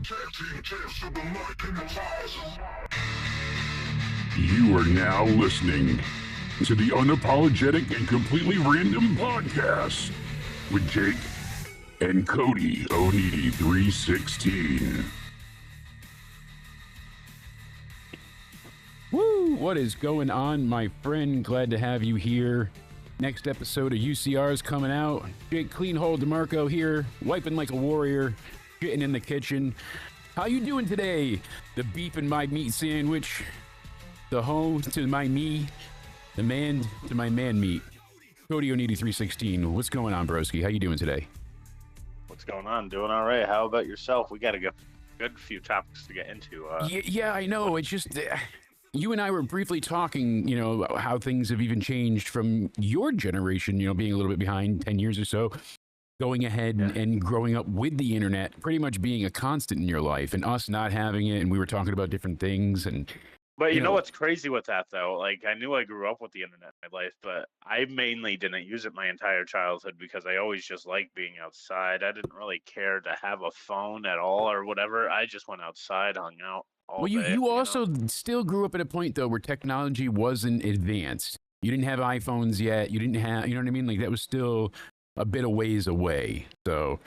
You are now listening to the Unapologetic and Completely Random Podcast with Jake and Cody Onidi 316. Woo! What is going on, my friend? Glad to have you here. Next episode of UCR is coming out. Jake Cleanhole DeMarco here, wiping like a warrior, getting in the kitchen. How you doing today? The beef in my meat sandwich, the hoe to my me, the man to my man meat. Cody Onidi 316. What's going on, broski? How you doing today? What's going on? Doing all right. How about yourself? We got a good few topics to get into. Yeah, I know. It's just you and I were briefly talking, you know, how things have even changed from your generation, you know, being a little bit behind 10 years or so, going ahead and growing up with the internet, pretty much being a constant in your life, and us not having it. And we were talking about different things. But you know what's crazy with that, though? Like, I knew I grew up with the internet in my life, but I mainly didn't use it my entire childhood because I always just liked being outside. I didn't really care to have a phone at all or whatever. I just went outside, hung out all day. You also still grew up at a point, though, where technology wasn't advanced. You didn't have iPhones yet. You didn't have, you know what I mean? Like, that was still a bit of ways away. So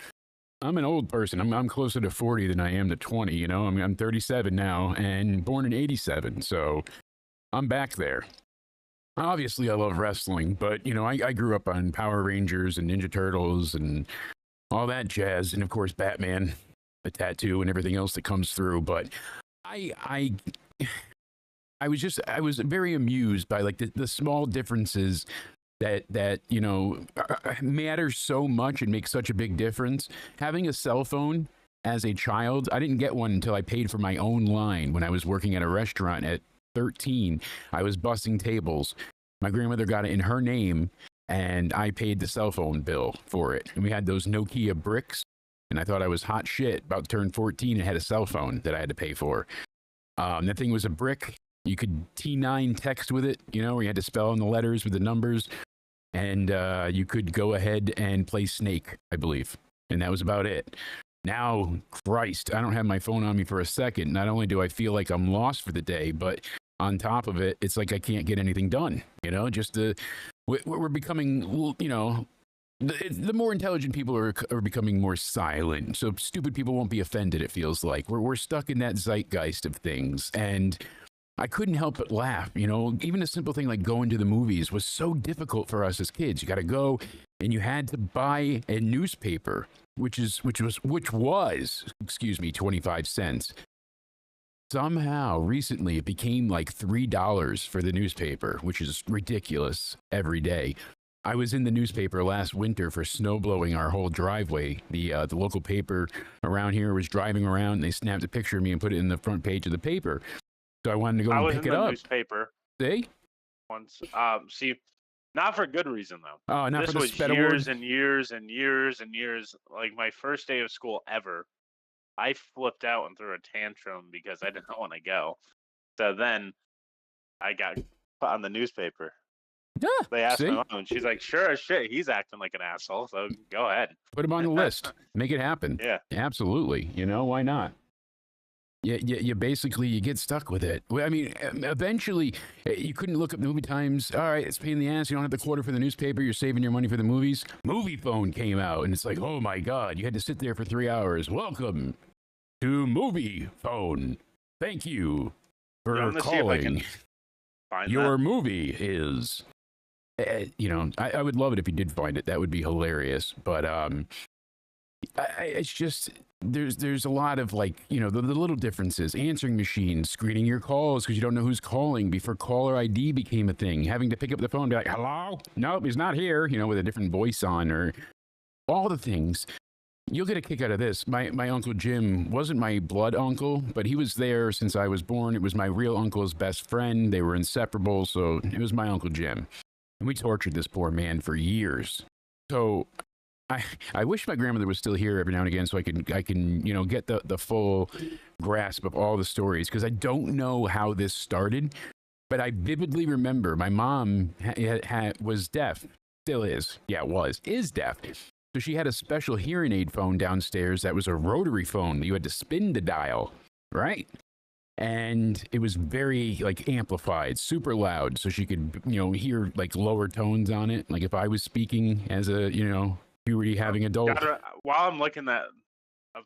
I'm an old person. I'm closer to 40 than I am to 20, you know? I mean, I'm 37 now and born in 87, so I'm back there. Obviously, I love wrestling, but, you know, I grew up on Power Rangers and Ninja Turtles and all that jazz, and, of course, Batman, the tattoo, and everything else that comes through. But I was very amused by, like, the small differences that you know matter so much and make such a big difference. Having a cell phone as a child, I didn't get one until I paid for my own line when I was working at a restaurant at 13. I was bussing tables. My grandmother got it in her name, and I paid the cell phone bill for it. And we had those Nokia bricks, and I thought I was hot shit, about to turn 14, and had a cell phone that I had to pay for. That thing was a brick. You could T9 text with it, you know, where you had to spell in the letters with the numbers. And you could go ahead and play Snake, I believe. And that was about it. Now, Christ, I don't have my phone on me for a second. Not only do I feel like I'm lost for the day, but on top of it, it's like I can't get anything done. You know, we're becoming, you know, the more intelligent people are becoming more silent. So stupid people won't be offended, it feels like. We're stuck in that zeitgeist of things. And I couldn't help but laugh. You know, even a simple thing like going to the movies was so difficult for us as kids. You got to go, and you had to buy a newspaper, which was 25 cents. Somehow, recently, it became like $3 for the newspaper, which is ridiculous every day. I was in the newspaper last winter for snow blowing our whole driveway. The local paper around here was driving around, and they snapped a picture of me and put it in the front page of the paper. So I wanted to go and pick it up. Newspaper. See? Once, see, not for good reason though. Oh, not this for the was sped years award? and years and years and years. Like my first day of school ever, I flipped out and threw a tantrum because I didn't want to go. So then I got put on the newspaper. Yeah. They asked my mom, and she's like, "Sure as shit, he's acting like an asshole. So go ahead, put him on the list. Make it happen." Yeah, absolutely. You know, why not? You basically, you get stuck with it. I mean, eventually, you couldn't look up movie times. All right, it's a pain in the ass. You don't have the quarter for the newspaper. You're saving your money for the movies. Movie phone came out, and it's like, oh my God, you had to sit there for 3 hours. Welcome to Movie Phone. Thank you for calling. Your movie is, you know, I would love it if you did find it. That would be hilarious. But it's just, there's a lot of, like, you know, the little differences. Answering machines, screening your calls because you don't know who's calling. Before caller ID became a thing, having to pick up the phone and be like, hello? Nope, he's not here, you know, with a different voice on, or all the things. You'll get a kick out of this. My Uncle Jim wasn't my blood uncle, but he was there since I was born. It was my real uncle's best friend. They were inseparable, so it was my Uncle Jim. And we tortured this poor man for years. So I wish my grandmother was still here every now and again so I can you know, get the full grasp of all the stories, because I don't know how this started, but I vividly remember my mom was deaf, still is, is deaf, So she had a special hearing aid phone downstairs that was a rotary phone. You had to spin the dial, right? And it was very like amplified, super loud, so she could, hear like lower tones on it. Like if I was speaking as a, puberty having adult. While I'm looking up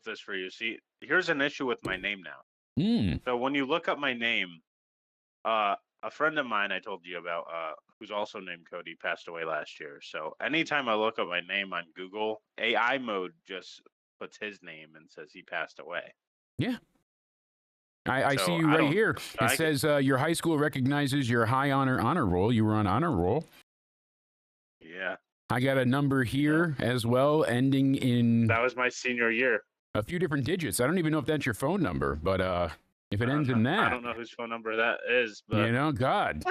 this for you, see, here's an issue with my name now. So when you look up my name, a friend of mine I told you about, who's also named Cody, passed away last year. So anytime I look up my name on Google, AI mode just puts his name and says he passed away. Yeah. I see you right here. It says your high school recognizes your high honor roll. You were on honor roll. Yeah. I got a number here as well, ending in... That was my senior year. A few different digits. I don't even know if that's your phone number, but if it ends in that... I don't know whose phone number that is, but... God.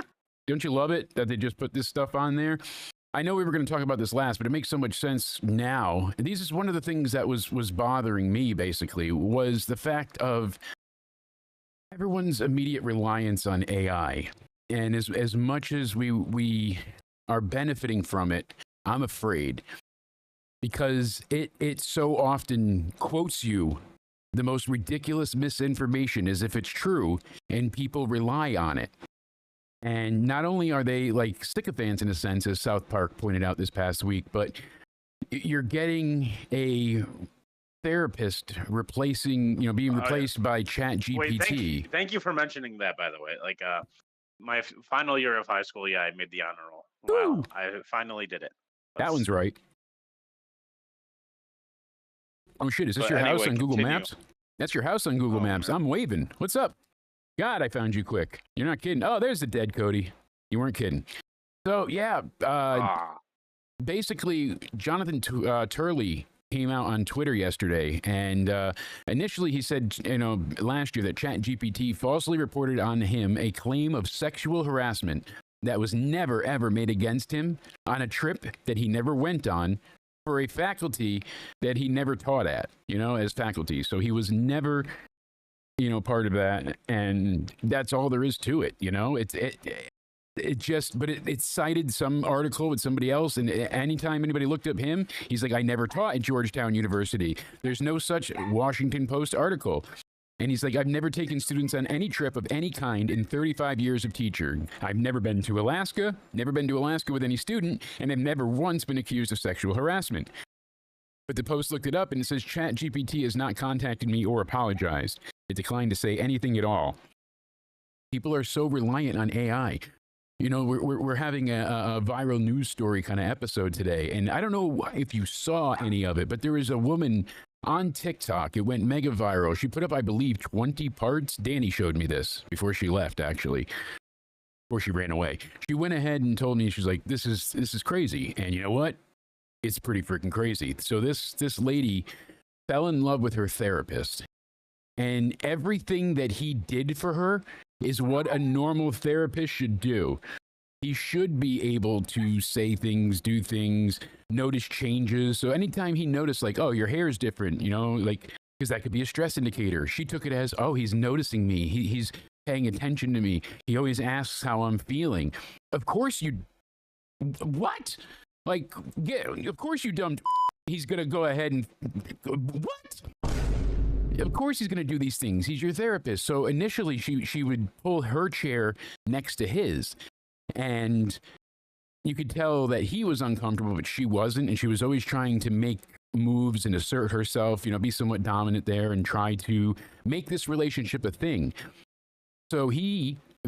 Don't you love it that they just put this stuff on there? I know we were going to talk about this last, but it makes so much sense now. This is one of the things that was bothering me, basically, was the fact of everyone's immediate reliance on AI. And as much as we are benefiting from it, I'm afraid, because it so often quotes you the most ridiculous misinformation as if it's true, and people rely on it. And not only are they like sycophants in a sense, as South Park pointed out this past week, but you're getting a therapist being replaced by Chat GPT. Wait, thank you for mentioning that, by the way. Like, my final year of high school, I made the honor roll. Wow, I finally did it. That one's right. Oh shit, is this your house on Google Maps? That's your house on Google Maps. Man. I'm waving. What's up? God, I found you quick. You're not kidding. Oh, there's the dead Cody. You weren't kidding. So, yeah, basically, Jonathan Turley came out on Twitter yesterday, and initially he said, last year that ChatGPT falsely reported on him a claim of sexual harassment that was never, ever made against him on a trip that he never went on for a faculty that he never taught at, as faculty. So he was never... part of that, and that's all there is to it. It cited some article with somebody else, and anytime anybody looked up him, he's like, I never taught at Georgetown University. There's no such Washington Post article. And he's like, I've never taken students on any trip of any kind in 35 years of teaching. I've never been to Alaska with any student, and I've never once been accused of sexual harassment. But the Post looked it up, and it says ChatGPT has not contacted me or apologized. It declined to say anything at all. People are so reliant on AI. We're having a viral news story kind of episode today, and I don't know if you saw any of it, but there was a woman on TikTok. It went mega viral. She put up, I believe, 20 parts. Danny showed me this before she left, actually, before she ran away. She went ahead and told me, she's like, this is crazy. And you know what? It's pretty freaking crazy. So this lady fell in love with her therapist, and everything that he did for her is what a normal therapist should do. He should be able to say things, do things, notice changes. So anytime he noticed, like, oh, your hair is different, because that could be a stress indicator. She took it as, oh, he's noticing me. He's paying attention to me. He always asks how I'm feeling. Of course what? Like, yeah, of course you dumb. He's going to go ahead and, what? Of course he's going to do these things. He's your therapist. So initially she would pull her chair next to his, and you could tell that he was uncomfortable, but she wasn't. And she was always trying to make moves and assert herself, be somewhat dominant there and try to make this relationship a thing. So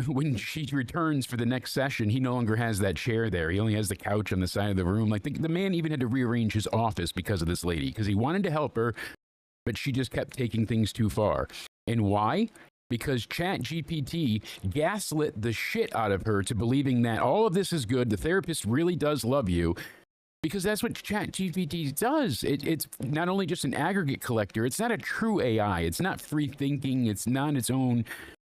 when she returns for the next session, he no longer has that chair there. He only has the couch on the side of the room. Like the man even had to rearrange his office because of this lady, because he wanted to help her, but she just kept taking things too far. And why? Because ChatGPT gaslit the shit out of her to believing that all of this is good. The therapist really does love you, because that's what ChatGPT does. It's not only just an aggregate collector. It's not a true AI. It's not free thinking. It's not its own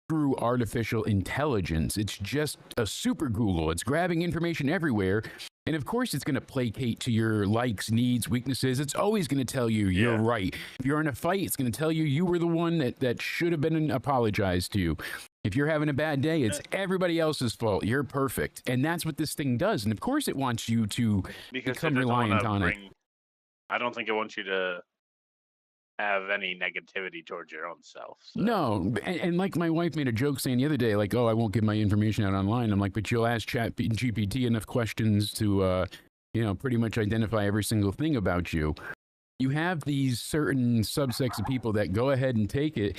true artificial intelligence. It's just a super Google. It's grabbing information everywhere. And of course, it's going to placate to your likes, needs, weaknesses. It's always going to tell you you're right. If you're in a fight, it's going to tell you you were the one that should have been apologized to. If you're having a bad day, it's everybody else's fault. You're perfect. And that's what this thing does. And of course, it wants you to become reliant on it. I don't think it wants you to have any negativity towards your own self. So. No, and like my wife made a joke saying the other day, like, oh, I won't give my information out online. I'm like, but you'll ask GPT enough questions to, pretty much identify every single thing about you. You have these certain subsects of people that go ahead and take it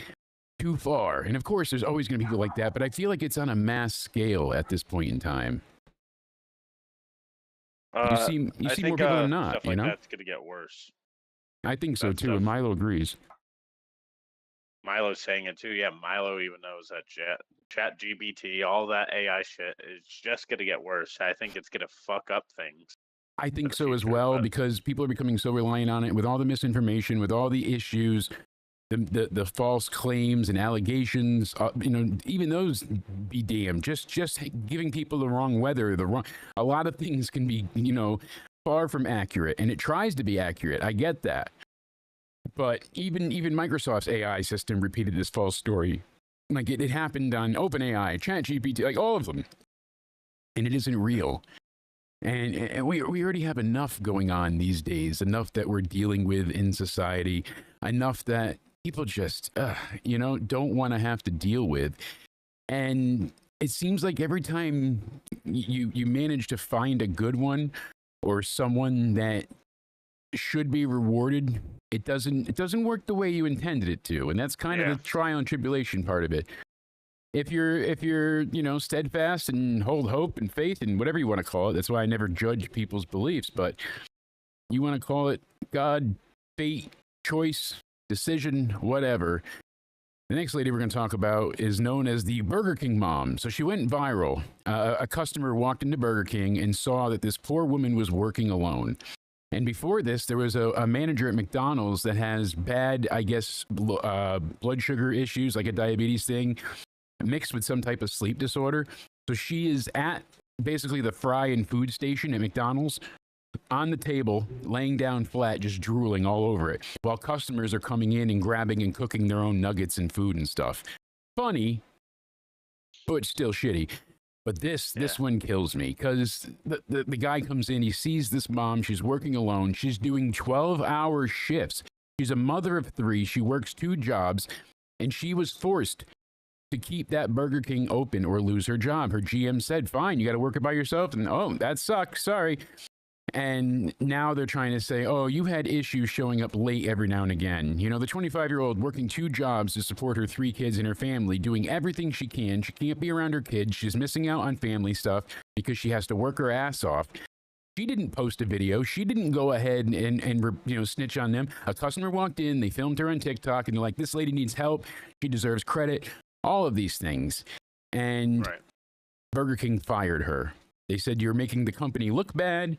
too far. And of course, there's always going to be people like that, but I feel like it's on a mass scale at this point in time. You see more people than not, stuff like that's going to get worse. I think so too, and Milo agrees. Milo's saying it too. Yeah, Milo even knows that Chat GPT, all that AI shit is just going to get worse. I think it's going to fuck up things. I think so as well, because people are becoming so reliant on it with all the misinformation, with all the issues, the false claims and allegations. Even those be damned. Just giving people the wrong weather, a lot of things can be, far from accurate, and it tries to be accurate. I get that. But even Microsoft's AI system repeated this false story. Like it happened on OpenAI, ChatGPT, like all of them. And it isn't real. And we already have enough going on these days, enough that we're dealing with in society, enough that people just, don't want to have to deal with. And it seems like every time you manage to find a good one, or someone that should be rewarded, it doesn't work the way you intended it to, and that's kind of the trial and tribulation part of it. If you're steadfast and hold hope and faith and whatever you want to call it, that's why I never judge people's beliefs. But you want to call it God, fate, choice, decision, whatever. The next lady we're going to talk about is known as the Burger King mom. So she went viral. A customer walked into Burger King and saw that this poor woman was working alone. And before this, there was a manager at McDonald's that has bad, I guess, blood sugar issues, like a diabetes thing, mixed with some type of sleep disorder. So she is at basically the fry and food station at McDonald's, on the table, laying down flat, just drooling all over it, while customers are coming in and grabbing and cooking their own nuggets and food and stuff. Funny, but still shitty. But this one kills me, because the guy comes in, he sees this mom, she's working alone, she's doing 12-hour shifts. She's a mother of 3, she works 2 jobs, and she was forced to keep that Burger King open or lose her job. Her GM said, fine, you got to work it by yourself, and oh, that sucks, sorry. And now they're trying to say, oh, you had issues showing up late every now and again. The 25-year-old working 2 jobs to support her 3 kids and her family, doing everything she can. She can't be around her kids. She's missing out on family stuff because she has to work her ass off. She didn't post a video. She didn't go ahead and snitch on them. A customer walked in, they filmed her on TikTok, and they're like, this lady needs help. She deserves credit. All of these things. And Burger King fired her. They said, you're making the company look bad.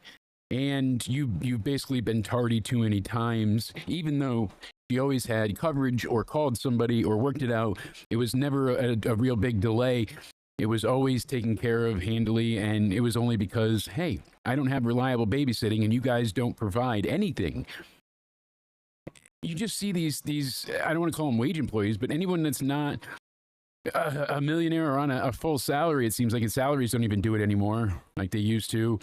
And you've basically been tardy too many times, even though she always had coverage or called somebody or worked it out. It was never a real big delay. It was always taken care of handily, and it was only because, hey, I don't have reliable babysitting and you guys don't provide anything. You just see these I don't want to call them wage employees, but anyone that's not a millionaire or on a full salary, it seems like, salaries don't even do it anymore like they used to.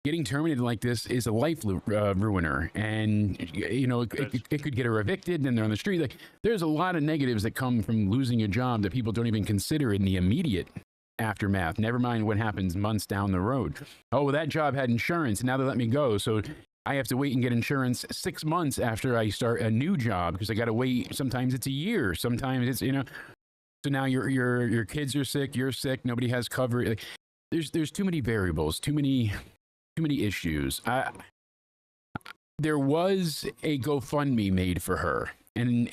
Getting terminated like this is a life ruiner, and it could get her evicted, and they're on the street. Like, there's a lot of negatives that come from losing a job that people don't even consider in the immediate aftermath. Never mind what happens months down the road. Oh, well, that job had insurance, and now they let me go, so I have to wait and get insurance 6 months after I start a new job, because I got to wait. Sometimes it's a year. Sometimes it's So now your kids are sick. You're sick. Nobody has coverage. Like, there's too many variables. Too many issues. There was a GoFundMe made for her, and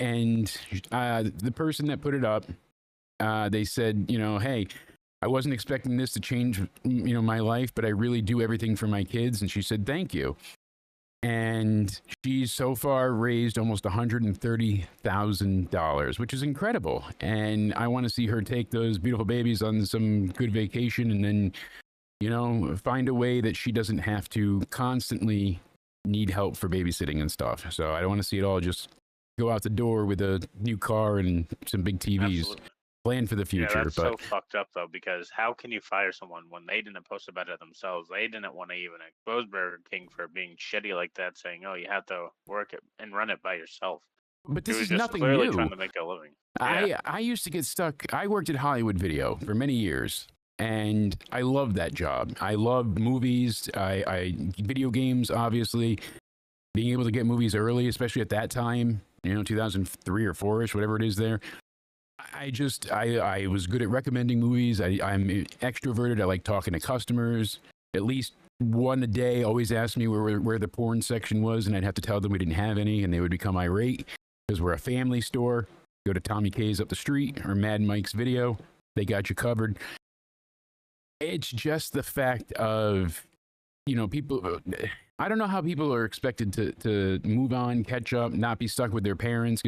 the person that put it up, they said, hey, I wasn't expecting this to change, my life, but I really do everything for my kids. And she said, thank you. And she's so far raised almost $130,000, which is incredible. And I want to see her take those beautiful babies on some good vacation, and then find a way that she doesn't have to constantly need help for babysitting and stuff. So I don't want to see it all just go out the door with a new car and some big TVs. Absolutely. plan for the future. Yeah, that's but so fucked up though, because how can you fire someone when they didn't post about it themselves? They didn't want to even expose Burger King for being shitty like that, saying, "Oh, you have to work it and run it by yourself." but He this was is just nothing clearly new. trying to make a living. Yeah. I used to get stuck. I worked at Hollywood Video for many years, and I loved that job. I loved movies. I video games, obviously. Being able to get movies early, especially at that time, 2003 or 4ish, whatever it is there. I was good at recommending movies. I'm extroverted. I like talking to customers. At least one a day always asked me where the porn section was, and I'd have to tell them we didn't have any, and they would become irate because we're a family store. Go to Tommy K's up the street or Mad Mike's Video. They got you covered. It's just the fact of, people. I don't know how people are expected to move on, catch up, not be stuck with their parents.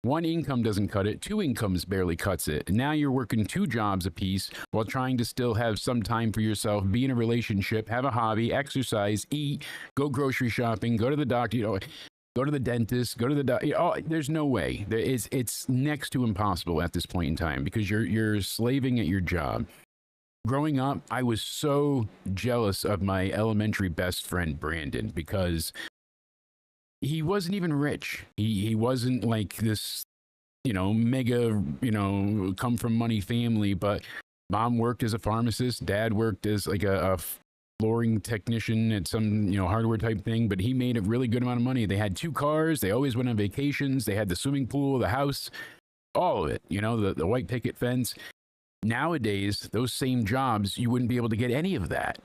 One income doesn't cut it. Two incomes barely cuts it. And now you're working 2 jobs apiece while trying to still have some time for yourself, be in a relationship, have a hobby, exercise, eat, go grocery shopping, go to the doctor, go to the dentist, go to the doctor. There's no way. It's next to impossible at this point in time because you're slaving at your job. Growing up, I was so jealous of my elementary best friend, Brandon, because he wasn't even rich. He wasn't like this, mega, come from money family, but mom worked as a pharmacist. Dad worked as like a flooring technician at some, hardware type thing, but he made a really good amount of money. They had 2 cars. They always went on vacations. They had the swimming pool, the house, all of it, the white picket fence. Nowadays, those same jobs, you wouldn't be able to get any of that.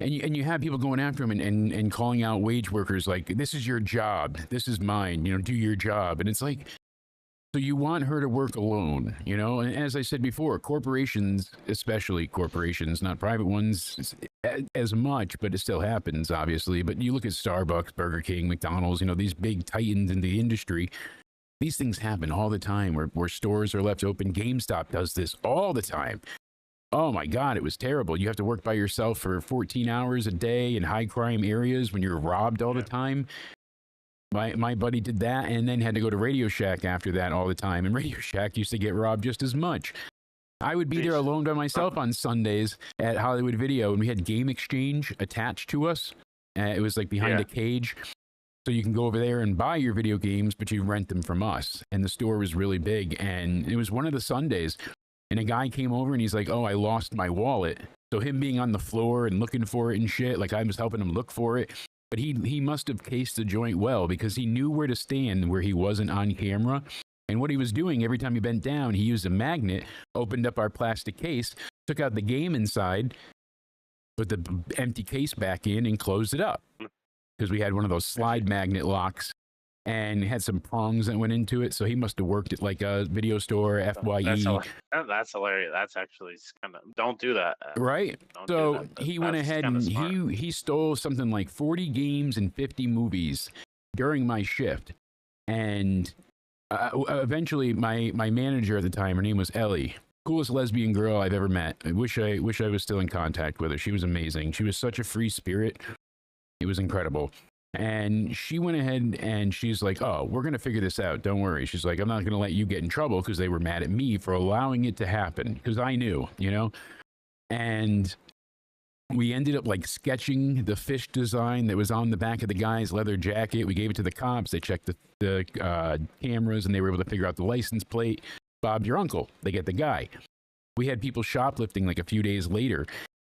And you have people going after him and calling out wage workers like, this is your job, this is mine, do your job. And it's like, so you want her to work alone, And as I said before, corporations, especially corporations, not private ones as much, but it still happens, obviously. But you look at Starbucks, Burger King, McDonald's, these big titans in the industry. These things happen all the time where stores are left open. GameStop does this all the time. Oh my God, it was terrible. You have to work by yourself for 14 hours a day in high crime areas when you're robbed all the time. My buddy did that and then had to go to Radio Shack after that all the time. And Radio Shack used to get robbed just as much. I would be there alone by myself on Sundays at Hollywood Video, and we had Game Exchange attached to us. It was like behind a cage. So you can go over there and buy your video games, but you rent them from us. And the store was really big. And it was one of the Sundays. And a guy came over and he's like, oh, I lost my wallet. So him being on the floor and looking for it and shit, like I was helping him look for it. But he must have cased the joint well because he knew where to stand where he wasn't on camera. And what he was doing every time he bent down, he used a magnet, opened up our plastic case, took out the game inside, put the empty case back in and closed it up. Because we had one of those slide magnet locks and had some prongs that went into it. So he must have worked at like a video store, FYE. That's hilarious. That's actually kind of, don't do that. Right? So he went ahead and he stole something like 40 games and 50 movies during my shift. And eventually my manager at the time, her name was Ellie. Coolest lesbian girl I've ever met. I wish I was still in contact with her. She was amazing. She was such a free spirit. It was incredible. And she went ahead and she's like, oh, we're going to figure this out. Don't worry. She's like, I'm not going to let you get in trouble because they were mad at me for allowing it to happen because I knew, And we ended up like sketching the fish design that was on the back of the guy's leather jacket. We gave it to the cops. They checked the cameras and they were able to figure out the license plate. Bob's your uncle. They get the guy. We had people shoplifting like a few days later.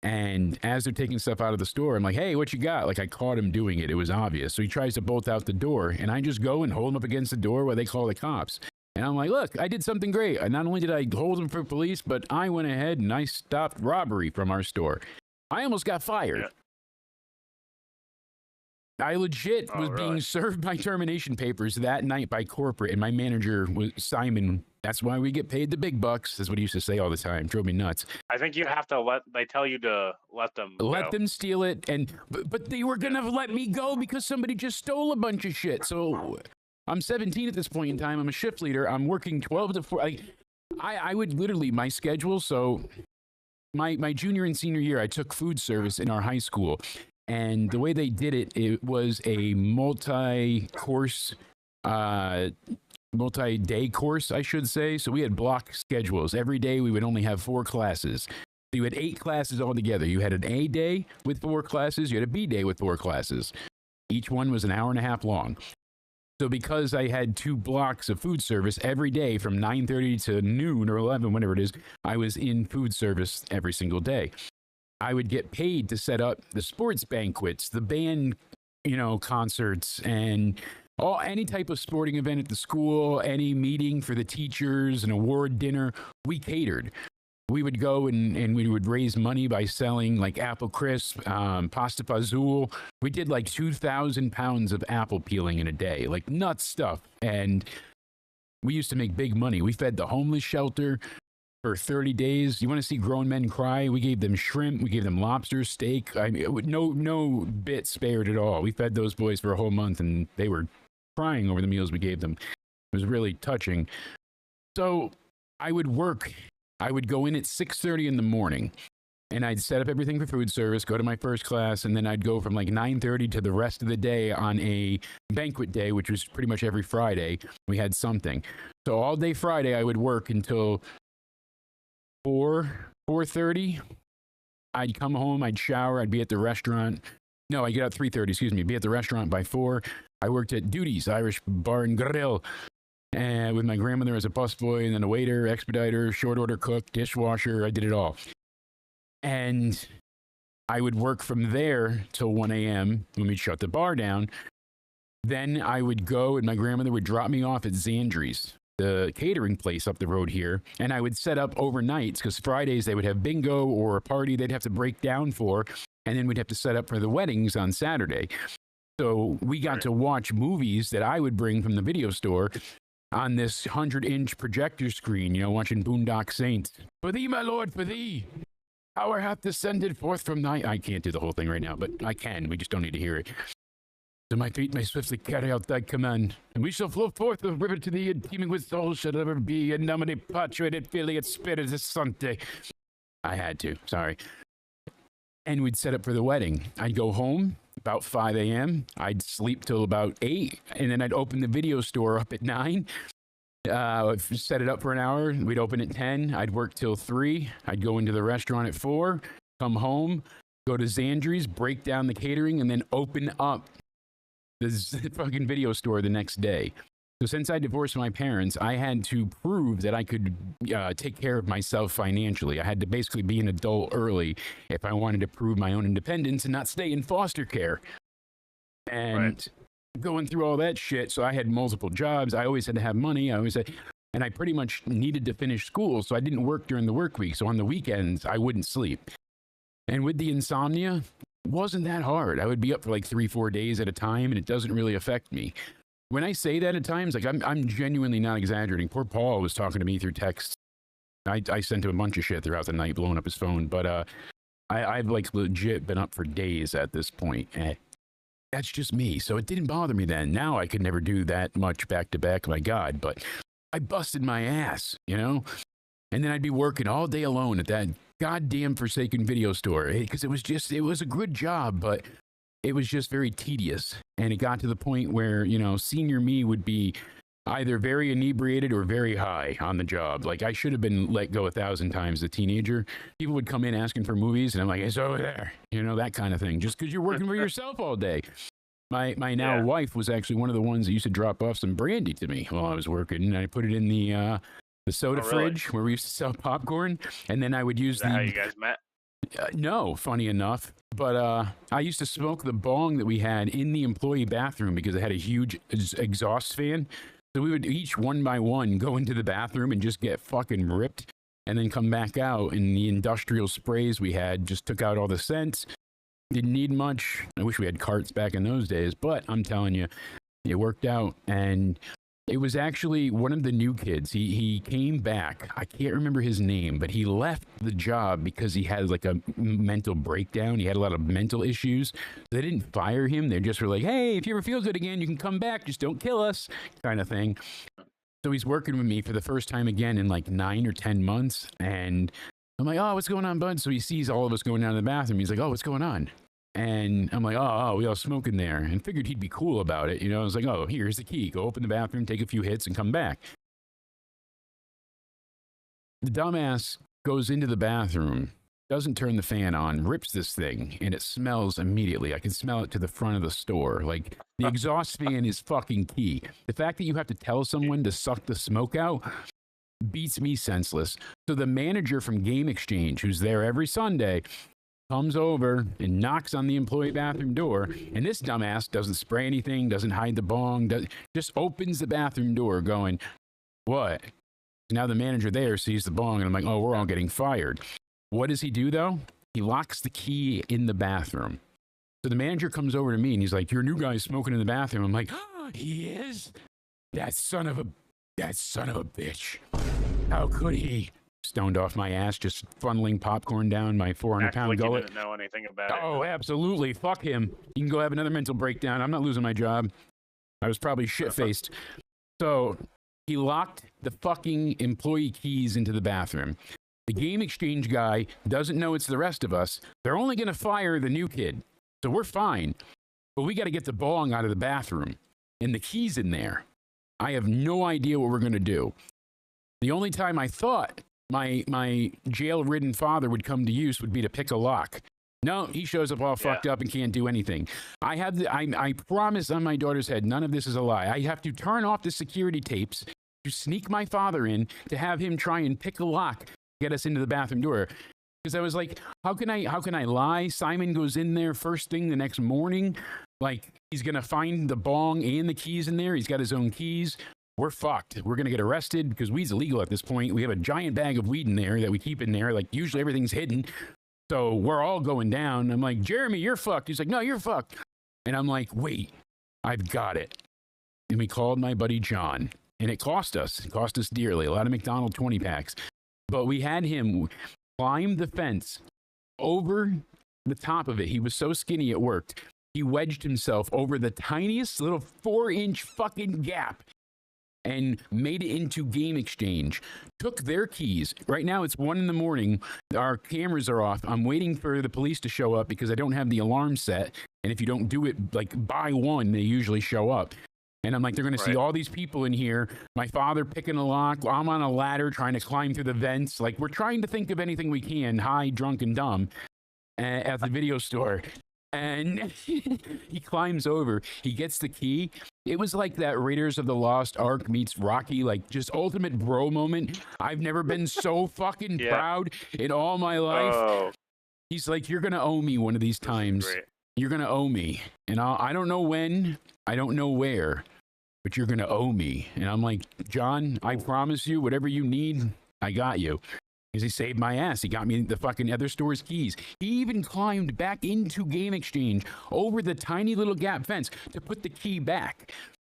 And as they're taking stuff out of the store, I'm like, hey, what you got? Like I caught him doing it. It was obvious. So he tries to bolt out the door and I just go and hold him up against the door while they call the cops. And I'm like, look, I did something great. Not only did I hold him for police, but I went ahead and I stopped robbery from our store. I almost got fired. Yeah. I legit was being served my termination papers that night by corporate, and my manager was Simon. That's why we get paid the big bucks. That's what he used to say all the time. Drove me nuts. I think you have to they tell you to let them steal it, but they were gonna let me go because somebody just stole a bunch of shit. So I'm 17 at this point in time. I'm a shift leader. I'm working 12 to 4. I would literally my schedule. So my junior and senior year, I took food service in our high school. And the way they did it, it was a multi-course multi-day course, I should say. So we had block schedules. Every day we would only have 4 classes. You had 8 classes altogether. You had an A day with 4 classes. You had a B day with 4 classes. Each one was an hour and a half long. So because I had 2 blocks of food service every day from 9:30 to noon or 11, whatever it is, I was in food service every single day. I would get paid to set up the sports banquets, the band, concerts, and any type of sporting event at the school, any meeting for the teachers, an award dinner. We catered. We would go and we would raise money by selling like apple crisp, pasta fazool. We did like 2,000 pounds of apple peeling in a day, like nuts stuff. And we used to make big money. We fed the homeless shelter for 30 days. You want to see grown men cry? We gave them shrimp. We gave them lobster, steak. I mean, no bit spared at all. We fed those boys for a whole month and they were crying over the meals we gave them. It was really touching. So I would work. I would go in at 6:30 in the morning and I'd set up everything for food service, go to my first class, and then I'd go from like 9:30 to the rest of the day on a banquet day, which was pretty much every Friday. We had something. So all day Friday, I would work until 4:30. I'd come home, I'd shower, I'd be at the restaurant. No, I get out 3:30, excuse me, be at the restaurant by 4. I worked at Duty's Irish Bar and Grill. And with my grandmother as a busboy, and then a waiter, expediter, short order cook, dishwasher. I did it all. And I would work from there till 1 a.m. when we'd shut the bar down. Then I would go and my grandmother would drop me off at Zandri's, the catering place up the road here. And I would set up overnights because Fridays they would have bingo or a party they'd have to break down for. And then we'd have to set up for the weddings on Saturday. So we got to watch movies that I would bring from the video store on this 100-inch projector screen, watching Boondock Saints. For thee, my lord, for thee. Power hath descended forth from thy... I can't do the whole thing right now, but I can. We just don't need to hear it. So my feet may swiftly carry out thy command, and we shall flow forth the river to thee, and teeming with souls shall ever be, and nomine Patri et Filii et Spiritus Sancti. I had to, sorry. And we'd set up for the wedding. I'd go home about 5 a.m. I'd sleep till about 8, and then I'd open the video store up at 9. Set it up for an hour. We'd open at 10. I'd work till 3. I'd go into the restaurant at 4, come home, go to Zandri's, break down the catering, and then open up the fucking video store the next day. So since I divorced my parents, I had to prove that I could take care of myself financially. I had to basically be an adult early if I wanted to prove my own independence and not stay in foster care. And going through all that shit, so I had multiple jobs. I always had to have money. And I pretty much needed to finish school, so I didn't work during the work week. So on the weekends, I wouldn't sleep. And with the insomnia, it wasn't that hard. I would be up for like 3-4 days at a time, and it doesn't really affect me. When I say that at times, like I'm genuinely not exaggerating. Poor Paul was talking to me through text. I sent him a bunch of shit throughout the night, blowing up his phone. But I've like legit been up for days at this point. That's just me. So it didn't bother me then. Now I could never do that much back to back. My God, but I busted my ass, And then I'd be working all day alone at that goddamn forsaken video store because it was a good job, but it was just very tedious. And it got to the point where, senior me would be either very inebriated or very high on the job. Like I should have been let go 1,000 times as a teenager. People would come in asking for movies and I'm like, it's over there, that kind of thing. Just because you're working for yourself all day. My now wife was actually one of the ones that used to drop off some brandy to me while I was working. And I put it in the soda fridge where we used to sell popcorn. And then I would use how you guys met? No, funny enough. But I used to smoke the bong that we had in the employee bathroom because it had a huge exhaust fan. So we would each one by one go into the bathroom and just get fucking ripped and then come back out. And the industrial sprays we had just took out all the scents. Didn't need much. I wish we had carts back in those days, but I'm telling you, it worked out. And it was actually one of the new kids. He came back. I can't remember his name, but he left the job because he had like a mental breakdown. He had a lot of mental issues. They didn't fire him. They just were like, hey, if you ever feel good again, you can come back. Just don't kill us, kind of thing. So he's working with me for the first time again in like 9 or 10 months. And I'm like, oh, what's going on, bud? So he sees all of us going down to the bathroom. He's like, oh, what's going on? And I'm like, oh, we all smoke in there, and figured he'd be cool about it. I was like, oh, here's the key. Go open the bathroom, take a few hits, and come back. The dumbass goes into the bathroom, doesn't turn the fan on, rips this thing, and it smells immediately. I can smell it to the front of the store. Like, the exhaust fan is fucking key. The fact that you have to tell someone to suck the smoke out beats me senseless. So the manager from Game Exchange, who's there every Sunday, comes over and knocks on the employee bathroom door, and this dumbass doesn't spray anything, doesn't hide the bong, just opens the bathroom door going, what? Now the manager there sees the bong, and I'm like, oh, we're all getting fired. What does he do, though? He locks the key in the bathroom. So the manager comes over to me, and he's like, your new guy's smoking in the bathroom. I'm like, oh, he is? That son of a bitch. How could he? Stoned off my ass, just funneling popcorn down my 400-pound gullet. You didn't know anything about it. Oh, absolutely. Fuck him. You can go have another mental breakdown. I'm not losing my job. I was probably shit-faced. So he locked the fucking employee keys into the bathroom. The Game Exchange guy doesn't know it's the rest of us. They're only going to fire the new kid. So we're fine. But we got to get the bong out of the bathroom. And the key's in there. I have no idea what we're going to do. The only time I thought my jail-ridden father would come to use would be to pick a lock. No, he shows up all fucked up and can't do anything. I promise on my daughter's head, none of this is a lie. I have to turn off the security tapes to sneak my father in to have him try and pick a lock, get us into the bathroom door. Because I was like, how can I lie? Simon goes in there first thing the next morning. Like, he's going to find the bong and the keys in there. He's got his own keys. We're fucked. We're going to get arrested because weed's illegal at this point. We have a giant bag of weed in there that we keep in there. Like, usually everything's hidden. So we're all going down. I'm like, Jeremy, you're fucked. He's like, no, you're fucked. And I'm like, wait, I've got it. And we called my buddy John. And it cost us. It cost us dearly. A lot of McDonald's 20 packs. But we had him climb the fence over the top of it. He was so skinny it worked. He wedged himself over the tiniest little 4-inch fucking gap and made it into Game Exchange. Took their keys. Right now it's 1 a.m. Our cameras are off. I'm waiting for the police to show up because I don't have the alarm set. And if you don't do it like by 1, they usually show up. And I'm like, they're going to see all these people in here. My father picking a lock. I'm on a ladder trying to climb through the vents. Like, we're trying to think of anything we can, high, drunk, and dumb, at the video store. And he climbs over. He gets the key. It was like that Raiders of the Lost Ark meets Rocky, like just ultimate bro moment. I've never been so fucking proud in all my life. Oh. He's like, you're going to owe me one of these times. You're going to owe me. And I don't know when. I don't know where. But you're going to owe me. And I'm like, John, I promise you, whatever you need, I got you. Because he saved my ass. He got me the fucking other store's keys. He even climbed back into Game Exchange over the tiny little gap fence to put the key back.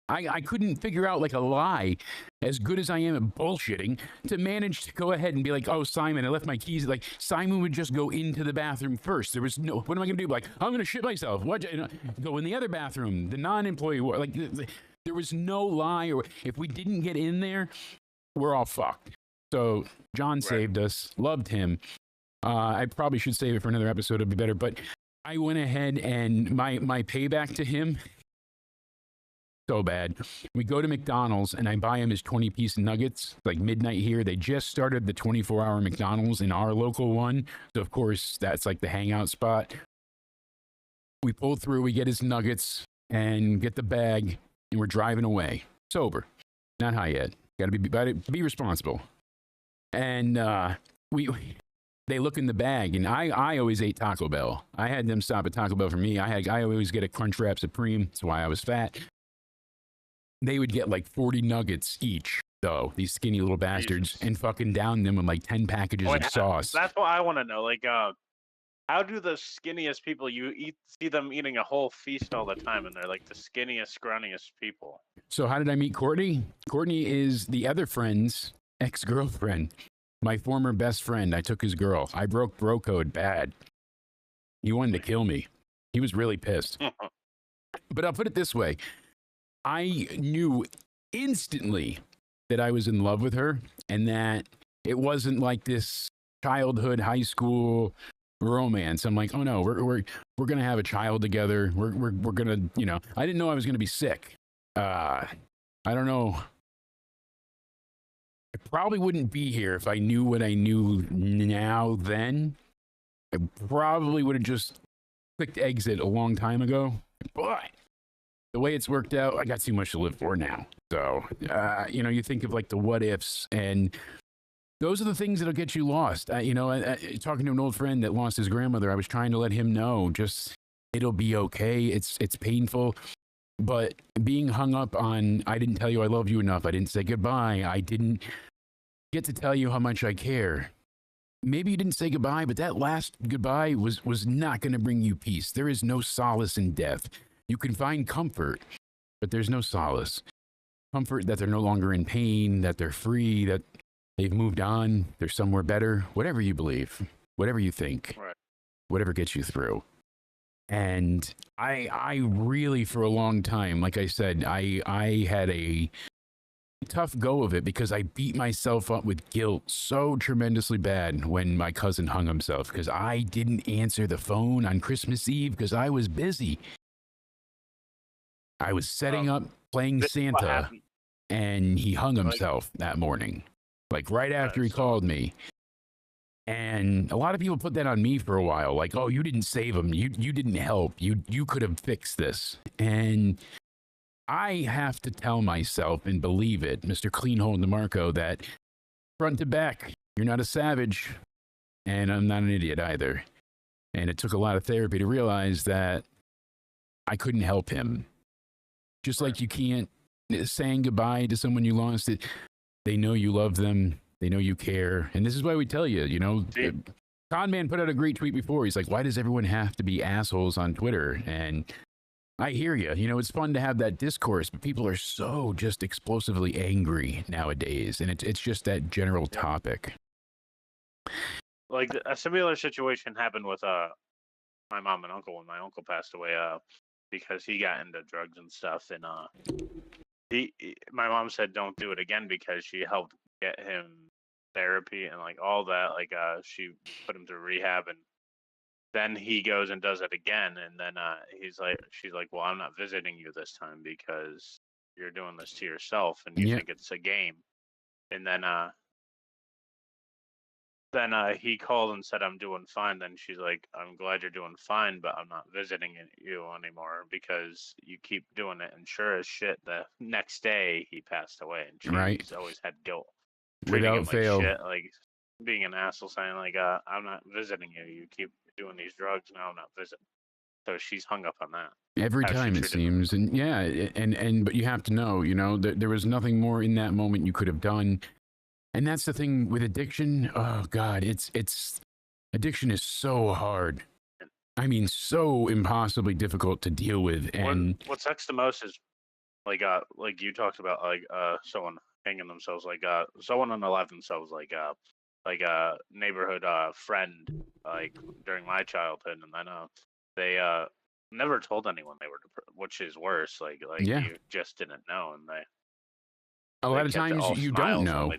I couldn't figure out like a lie, as good as I am at bullshitting, to manage to go ahead and be like, oh, Simon, I left my keys. Like, Simon would just go into the bathroom first. There was no, what am I going to do? Like, I'm going to shit myself. What? Go in the other bathroom, the non-employee ward. Like, there was no lie. Or if we didn't get in there, we're all fucked. So John saved us. Loved him. I probably should save it for another episode. It'd be better. But I went ahead and my payback to him, so bad. We go to McDonald's and I buy him his 20-piece nuggets, like midnight here. They just started the 24-hour McDonald's in our local one. So, of course, that's like the hangout spot. We pull through, we get his nuggets and get the bag, and we're driving away. Sober. Not high yet. Got to be responsible. And they look in the bag, and I always ate Taco Bell. I had them stop at Taco Bell for me. I always get a Crunchwrap Supreme. That's why I was fat. They would get like 40 nuggets each, though, these skinny little bastards, and fucking down them with like 10 packages of sauce. That's what I want to know. Like, how do the skinniest people see them eating a whole feast all the time, and they're like the skinniest, scrawniest people? So how did I meet Courtney? Courtney is the other friend's ex-girlfriend, my former best friend. I took his girl. I broke bro code bad. He wanted to kill me. He was really pissed. But I'll put it this way. I knew instantly that I was in love with her, and that it wasn't like this childhood, high school, romance. I'm like, oh no, we're gonna have a child together. We're gonna, you know. I didn't know I was gonna be sick. I don't know. I probably wouldn't be here if I knew what I knew now then. I probably would have just clicked exit a long time ago. But the way it's worked out, I got too much to live for now. So, you know, you think of like the what ifs, and those are the things that'll get you lost. You know, talking to an old friend that lost his grandmother, I was trying to let him know, just, it'll be okay. It's painful. But being hung up on, I didn't tell you I love you enough. I didn't say goodbye. I didn't get to tell you how much I care. Maybe you didn't say goodbye, but that last goodbye was not going to bring you peace. There is no solace in death. You can find comfort, but there's no solace. Comfort that they're no longer in pain, that they're free, that they've moved on, they're somewhere better, whatever you believe, whatever you think, right, whatever gets you through. And I really, for a long time, like I said, I had a tough go of it because I beat myself up with guilt so tremendously bad when my cousin hung himself, because I didn't answer the phone on Christmas Eve because I was busy. I was setting up playing Santa, and he hung himself that morning, like right after he called me. And a lot of people put that on me for a while, like, oh, you didn't save him. You didn't help. You could have fixed this. And I have to tell myself and believe it, Mr. Cleanhole DeMarco, that front to back, you're not a savage, and I'm not an idiot either. And it took a lot of therapy to realize that I couldn't help him. Just like you can't, saying goodbye to someone you lost, they know you love them. They know you care. And this is why we tell you, you know, Conman put out a great tweet before. He's like, why does everyone have to be assholes on Twitter? And I hear you. You know, it's fun to have that discourse, but people are so just explosively angry nowadays. And it's just that general topic. Like a similar situation happened with my mom and uncle when my uncle passed away because he got into drugs and stuff. And my mom said don't do it again because she helped get him therapy and like all that. Like she put him through rehab, and then he goes and does it again, and then she's like, well, I'm not visiting you this time because you're doing this to yourself and you think it's a game. And then he called and said, I'm doing fine. Then she's like, I'm glad you're doing fine, but I'm not visiting you anymore because you keep doing it. And sure as shit, the next day he passed away, and she's always had guilt. Without fail. Like shit, like being an asshole, saying like, I'm not visiting you. You keep doing these drugs, now I'm not visiting. So she's hung up on that. Every time it seems. And but you have to know, you know, there was nothing more in that moment you could have done. And that's the thing with addiction. Oh God, it's addiction is so hard. I mean, so impossibly difficult to deal with. And what sucks the most is like you talked about, like someone hanging themselves, like someone unalive themselves, like a neighborhood friend, like during my childhood, and then they never told anyone they were which is worse. Like you just didn't know, and a lot of times you don't know.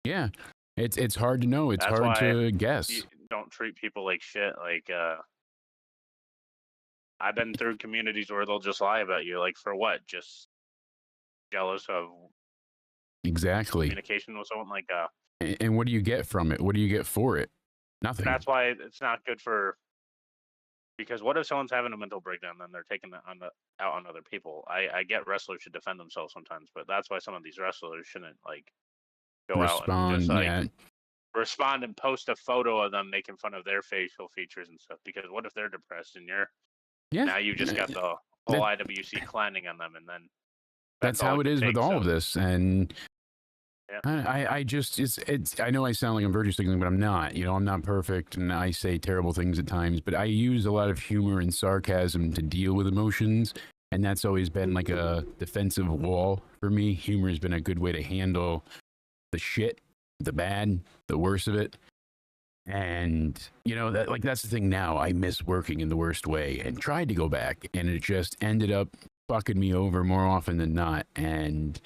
Yeah, it's hard to know. It's hard to guess. You don't treat people like shit. Like I've been through communities where they'll just lie about you. Like for what? Just jealous of communication with someone. Like and what do you get from it? What do you get for it? Nothing. That's why it's not good for. Because what if someone's having a mental breakdown, then they're taking it out on other people? I get wrestlers should defend themselves sometimes, but that's why some of these wrestlers shouldn't like go out and just like respond and post a photo of them making fun of their facial features and stuff. Because what if they're depressed and now you just got the whole IWC clowning on them, and then that's how it is with all of this. And I just I know I sound like I'm virtue signaling, but I'm not. You know, I'm not perfect, and I say terrible things at times. But I use a lot of humor and sarcasm to deal with emotions, and that's always been like a defensive wall for me. Humor has been a good way to handle the shit, the bad, the worst of it. And you know that's the thing. Now I miss working in the worst way, and tried to go back, and it just ended up fucking me over more often than not. And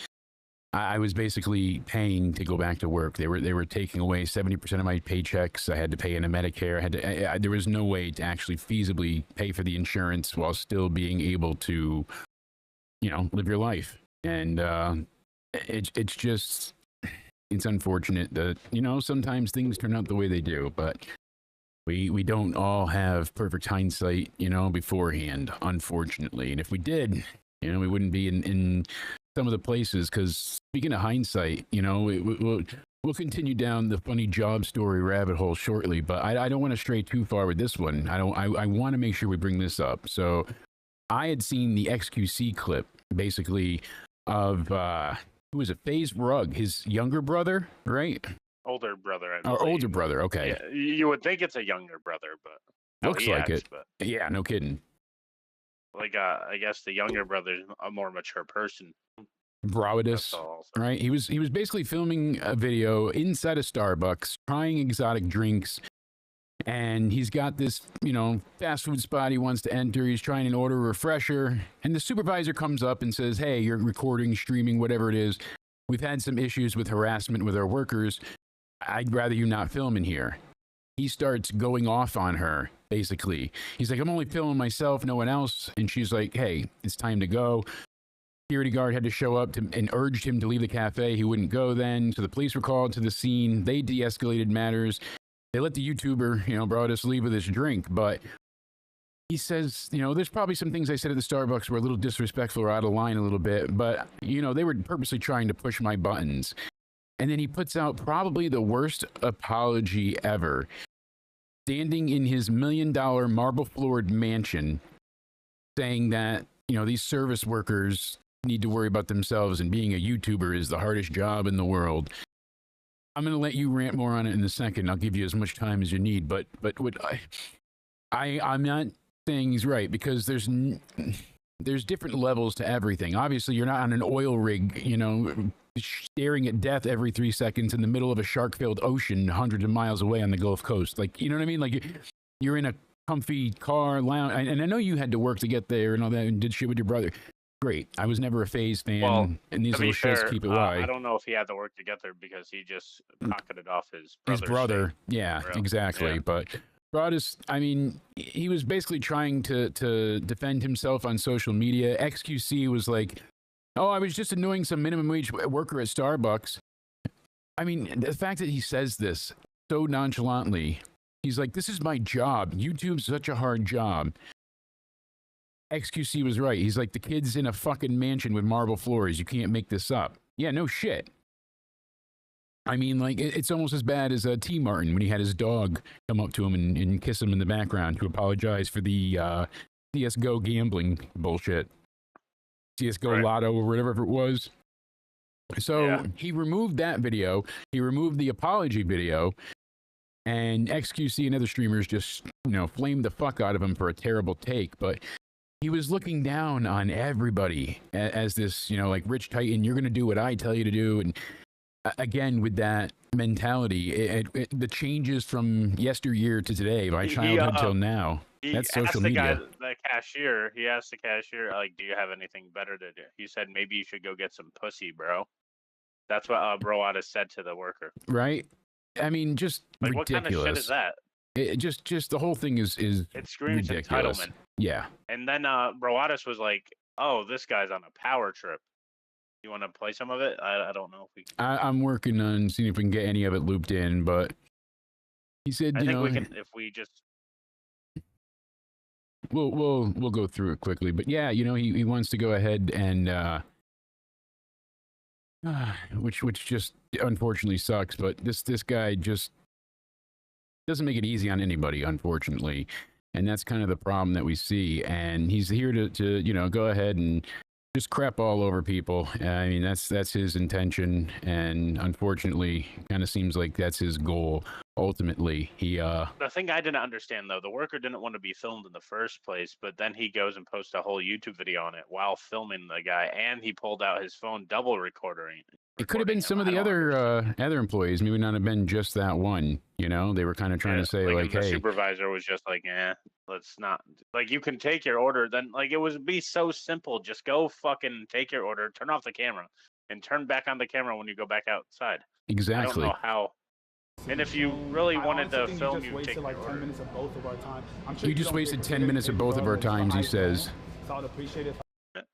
I was basically paying to go back to work. They were taking away 70% of my paychecks. I had to pay into Medicare. There was no way to actually feasibly pay for the insurance while still being able to, live your life. And it's just, it's unfortunate that, sometimes things turn out the way they do, but we don't all have perfect hindsight, beforehand, unfortunately. And if we did, we wouldn't be in some of the places, because speaking of hindsight, we'll continue down the funny job story rabbit hole shortly, but I don't want to stray too far with this one. I want to make sure we bring this up. So I had seen the XQC clip, basically, of, who was it, FaZe Rug, his younger brother, right? Older brother, I Or believe. older brother, okay. Yeah, you would think it's a younger brother, but Looks like it. But, yeah, no kidding. I guess the younger brother's a more mature person. Broadus, right? He was basically filming a video inside a Starbucks, trying exotic drinks, and he's got this, fast food spot he wants to enter. He's trying to order a refresher, and the supervisor comes up and says, "Hey, you're recording, streaming, whatever it is. We've had some issues with harassment with our workers. I'd rather you not film in here." He starts going off on her, basically. He's like, "I'm only filming myself, no one else." And she's like, "Hey, it's time to go." Security guard had to show up and urged him to leave the cafe. He wouldn't go then. So the police were called to the scene. They de-escalated matters. They let the YouTuber, Broadus, leave with his drink. But he says, there's probably some things I said at the Starbucks were a little disrespectful or out of line a little bit. But, they were purposely trying to push my buttons. And then he puts out probably the worst apology ever. Standing in his $1 million marble-floored mansion, saying that, these service workers need to worry about themselves, and being a YouTuber is the hardest job in the world. I'm going to let you rant more on it in a second. I'll give you as much time as you need. But what I'm not saying he's right, because there's different levels to everything. Obviously, you're not on an oil rig, staring at death every 3 seconds in the middle of a shark-filled ocean hundreds of miles away on the Gulf Coast. Like, you know what I mean? Like, you're in a comfy car, lounge, and I know you had to work to get there and all that, and did shit with your brother. Great. I was never a FaZe fan, and these little shits keep it live. I don't know if he had to work to get there, because he just pocketed off his brother. Yeah, exactly. Yeah. But Broadus, he was basically trying to defend himself on social media. XQC was like, "Oh, I was just annoying some minimum wage worker at Starbucks." The fact that he says this so nonchalantly, he's like, "This is my job. YouTube's such a hard job." XQC was right. He's like, "The kid's in a fucking mansion with marble floors. You can't make this up." Yeah, no shit. It's almost as bad as T. Martin when he had his dog come up to him and kiss him in the background to apologize for the CSGO gambling bullshit. CSGO Lotto or whatever it was. So he removed that video. He removed the apology video. And XQC and other streamers just, flamed the fuck out of him for a terrible take. But he was looking down on everybody as this, rich titan. You're going to do what I tell you to do. And again, with that mentality, the changes from yesteryear to today, my childhood till now, that's social media. The cashier, he asked the cashier, like, "Do you have anything better to do?" He said, "Maybe you should go get some pussy, bro." That's what Broadus said to the worker. Right? Just ridiculous. What kind of shit is that? It just the whole thing is it screams ridiculous. Entitlement. Yeah. And then Broadus was like, "Oh, this guy's on a power trip. You want to play some of it?" I don't know if we can. I'm working on seeing if we can get any of it looped in, but he said, I think we can, if we just. We'll go through it quickly, but yeah, he wants to go ahead and which just unfortunately sucks, but this guy just doesn't make it easy on anybody, unfortunately, and that's kind of the problem that we see. And he's here to go ahead and just crap all over people. That's his intention, and unfortunately, kind of seems like that's his goal. Ultimately, the thing I didn't understand, though, the worker didn't want to be filmed in the first place, but then he goes and posts a whole YouTube video on it while filming the guy, and he pulled out his phone double recording. It could have been some of the other employees, maybe not have been just that one. They were kind of trying to say, like, the hey. Supervisor was just like, let's not. Like, you can take your order. Then, like, it would be so simple. Just go fucking take your order, turn off the camera. and turn back on the camera when you go back outside. Exactly. I don't know how. And if you really wanted to film, you wasted take like 10 minutes of both of our time. I'm sure you just wasted 10 minutes of both of our times, he says. So I'd appreciate it.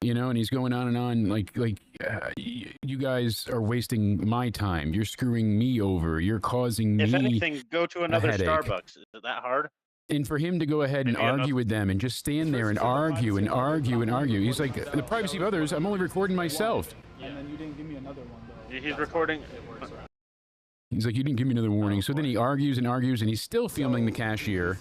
You know, and he's going on and on like you guys are wasting my time. You're screwing me over. You're causing me. If anything, go to another headache. Starbucks. Is it that hard? And for him to go ahead and argue with them and just stand there and argue and argue and argue. He's like, the privacy of others, I'm only recording myself. And then you didn't give me another one, though. He's recording. He's like, you didn't give me another warning. So then he argues and argues, and he's still filming the cashier.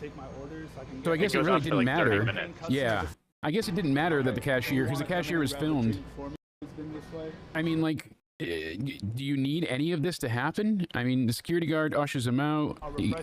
So I guess it really didn't matter. Yeah. I guess it didn't matter that the cashier, because the cashier was filmed. I mean, like, do you need any of this to happen? I mean, the security guard ushers him out. Yeah,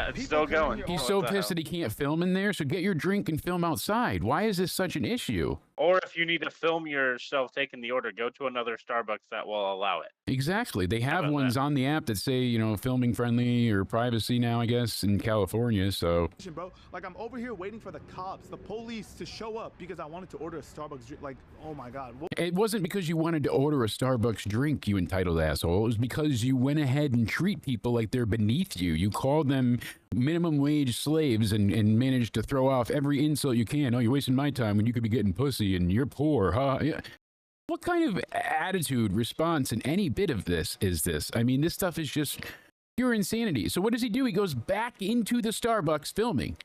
it's still going. He's so pissed that he can't film in there, so get your drink and film outside. Why is this such an issue? Or if you need to film yourself taking the order, go to another Starbucks that will allow it. Exactly. They have ones on the app that say, you know, filming friendly or privacy now, I guess, in California, so. Bro, like, I'm over here waiting for the cops, the police to show up because I wanted to order a Starbucks drink. Like, oh my God. It wasn't because you wanted to order a Starbucks drink, you entitled asshole. It was because you went ahead and treat people like they're beneath you. You called them minimum wage slaves and managed to throw off every insult you can. Oh, you're wasting my time when you could be getting pussy and you're poor, huh? Yeah. What kind of attitude, response, in any bit of this is this? I mean, this stuff is just pure insanity. So what does he do? He goes back into the Starbucks filming.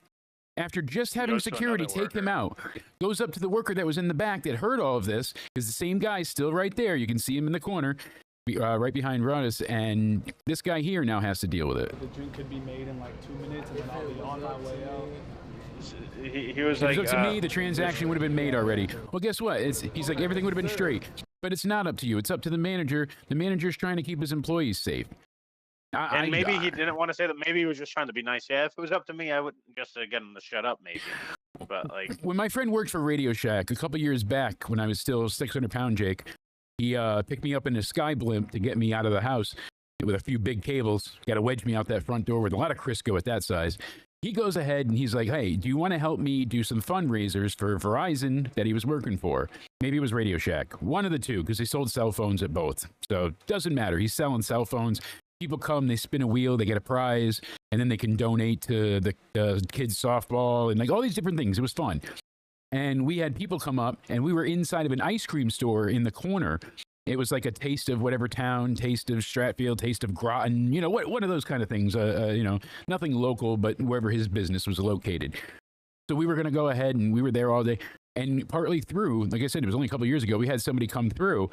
After just having security take him out, goes up to the worker that was in the back that heard all of this, because the same guy's still right there. You can see him in the corner, right behind Rodis, and this guy here now has to deal with it. The drink could be made in like 2 minutes, and then I'll be on my way out. He was like, up to me, the transaction would have been made already. Well, guess what? He's like, everything would have been straight. But it's not up to you. It's up to the manager. The manager's trying to keep his employees safe. And maybe he didn't want to say that. Maybe he was just trying to be nice. Yeah, if it was up to me, I would just get him to shut up, maybe. But like, when my friend worked for Radio Shack a couple years back, when I was still 600-pound Jake, he picked me up in a sky blimp to get me out of the house with a few big cables. Got to wedge me out that front door with a lot of Crisco at that size. He goes ahead and he's like, hey, do you want to help me do some fundraisers for Verizon that he was working for? Maybe it was Radio Shack. One of the two, because he sold cell phones at both. So it doesn't matter. He's selling cell phones. People come, they spin a wheel, they get a prize, and then they can donate to the kids' softball and like all these different things. It was fun. And we had people come up, and we were inside of an ice cream store in the corner. It was like a taste of whatever town, taste of Stratfield, taste of Groton, you know, one of those kind of things, you know, nothing local, but wherever his business was located. So we were going to go ahead, and we were there all day. And partly through, like I said, it was only a couple of years ago, we had somebody come through,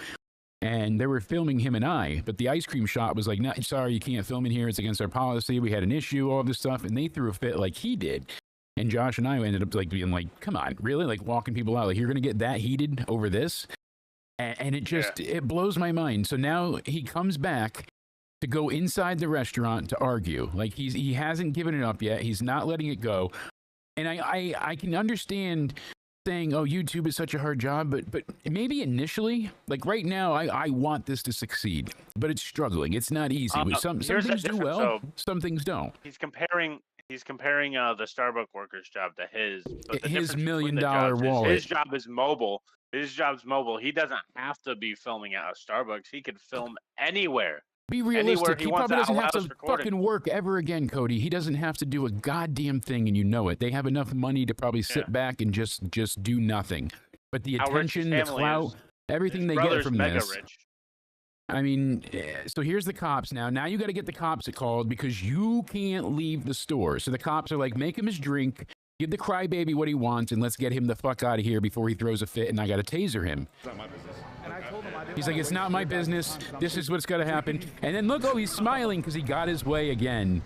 and they were filming him and I. But the ice cream shop was like, no, sorry, you can't film in here. It's against our policy. We had an issue, all this stuff. And they threw a fit like he did. And Josh and I ended up like being like, come on, really? Like walking people out. Like, you're going to get that heated over this? And it just, it blows my mind. So now he comes back to go inside the restaurant to argue. Like he hasn't given it up yet. He's not letting it go. And I can understand saying, oh, YouTube is such a hard job, but maybe initially, like right now, I want this to succeed, but it's struggling. It's not easy. Some things do well, some things don't. He's comparing the Starbucks worker's job to his. His $1 million wallet. His job is mobile. His job's mobile. He doesn't have to be filming at a Starbucks. He could film anywhere. Be realistic. He probably doesn't have to fucking work ever again, Cody. He doesn't have to do a goddamn thing, and you know it. They have enough money to probably sit back and just do nothing. But the attention, the clout, everything they get from this. Rich. I mean, so here's the cops now. Now you got to get the cops called because you can't leave the store. So the cops are like, make him his drink. Give the crybaby what he wants, and let's get him the fuck out of here before he throws a fit, and I got to taser him. He's like, it's not my business. This is what's got to happen. And then look, oh, he's smiling because he got his way again.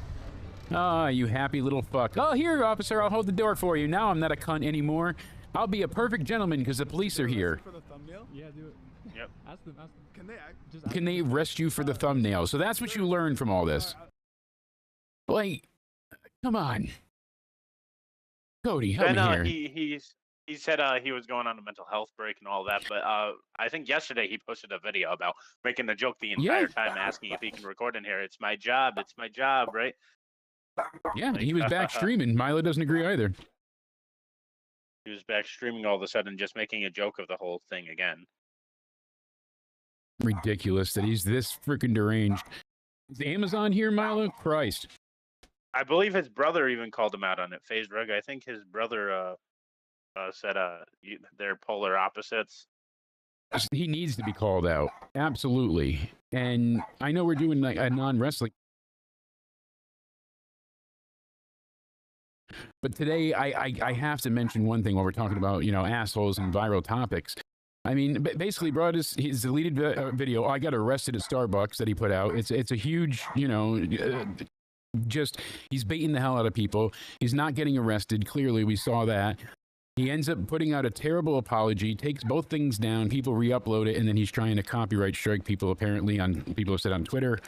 Oh, you happy little fuck. Oh, here, officer, I'll hold the door for you. Now I'm not a cunt anymore. I'll be a perfect gentleman because the police are here. Yeah, do it. Yep. Ask them. Can they arrest you for the thumbnail? So that's what you learn from all this. Like, come on. Cody, help me here. He said he was going on a mental health break and all that, but I think yesterday he posted a video about making a joke the entire time, asking if he can record in here. It's my job, right? Yeah, like, he was back streaming. Milo doesn't agree either. He was back streaming all of a sudden, just making a joke of the whole thing again. Ridiculous that he's this freaking deranged. Is Amazon here, Milo? Christ. I believe his brother even called him out on it. FaZe Rug. I think his brother said they're polar opposites. He needs to be called out. Absolutely. And I know we're doing like a non-wrestling. But today, I have to mention one thing while we're talking about, assholes and viral topics. I mean, basically, brought his deleted video. I got arrested at Starbucks that he put out. It's a huge, just he's baiting the hell out of people. He's not getting arrested. Clearly, we saw that. He ends up putting out a terrible apology, takes both things down. People re-upload it, and then he's trying to copyright strike people. Apparently, people have said on Twitter.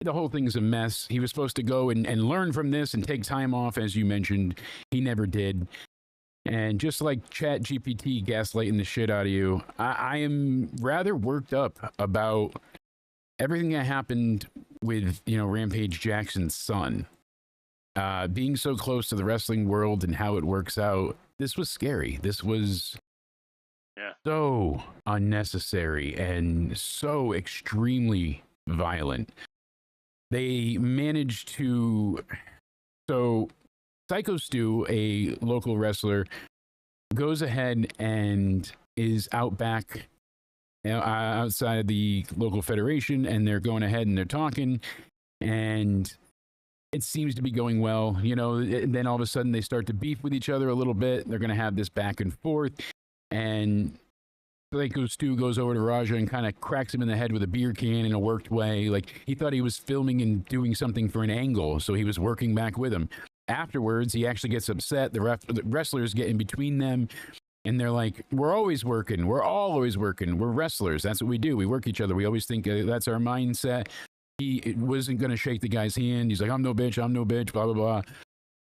The whole thing's a mess. He was supposed to go and learn from this and take time off, as you mentioned. He never did. And just like ChatGPT gaslighting the shit out of you, I am rather worked up about everything that happened with, Rampage Jackson's son. Being so close to the wrestling world and how it works out, this was scary. This was so unnecessary and so extremely violent. They managed to... So, Psycho Stu, a local wrestler, goes ahead and is out back outside of the local federation, and they're going ahead and they're talking, and it seems to be going well. Then all of a sudden they start to beef with each other a little bit. They're going to have this back and forth, and Psycho Stu goes over to Raja and kind of cracks him in the head with a beer can in a worked way. Like, he thought he was filming and doing something for an angle, so he was working back with him. Afterwards, he actually gets upset. The wrestlers get in between them, and they're like, we're always working. We're always working. We're wrestlers. That's what we do. We work each other. We always think that's our mindset. He wasn't going to shake the guy's hand. He's like, I'm no bitch, blah, blah, blah.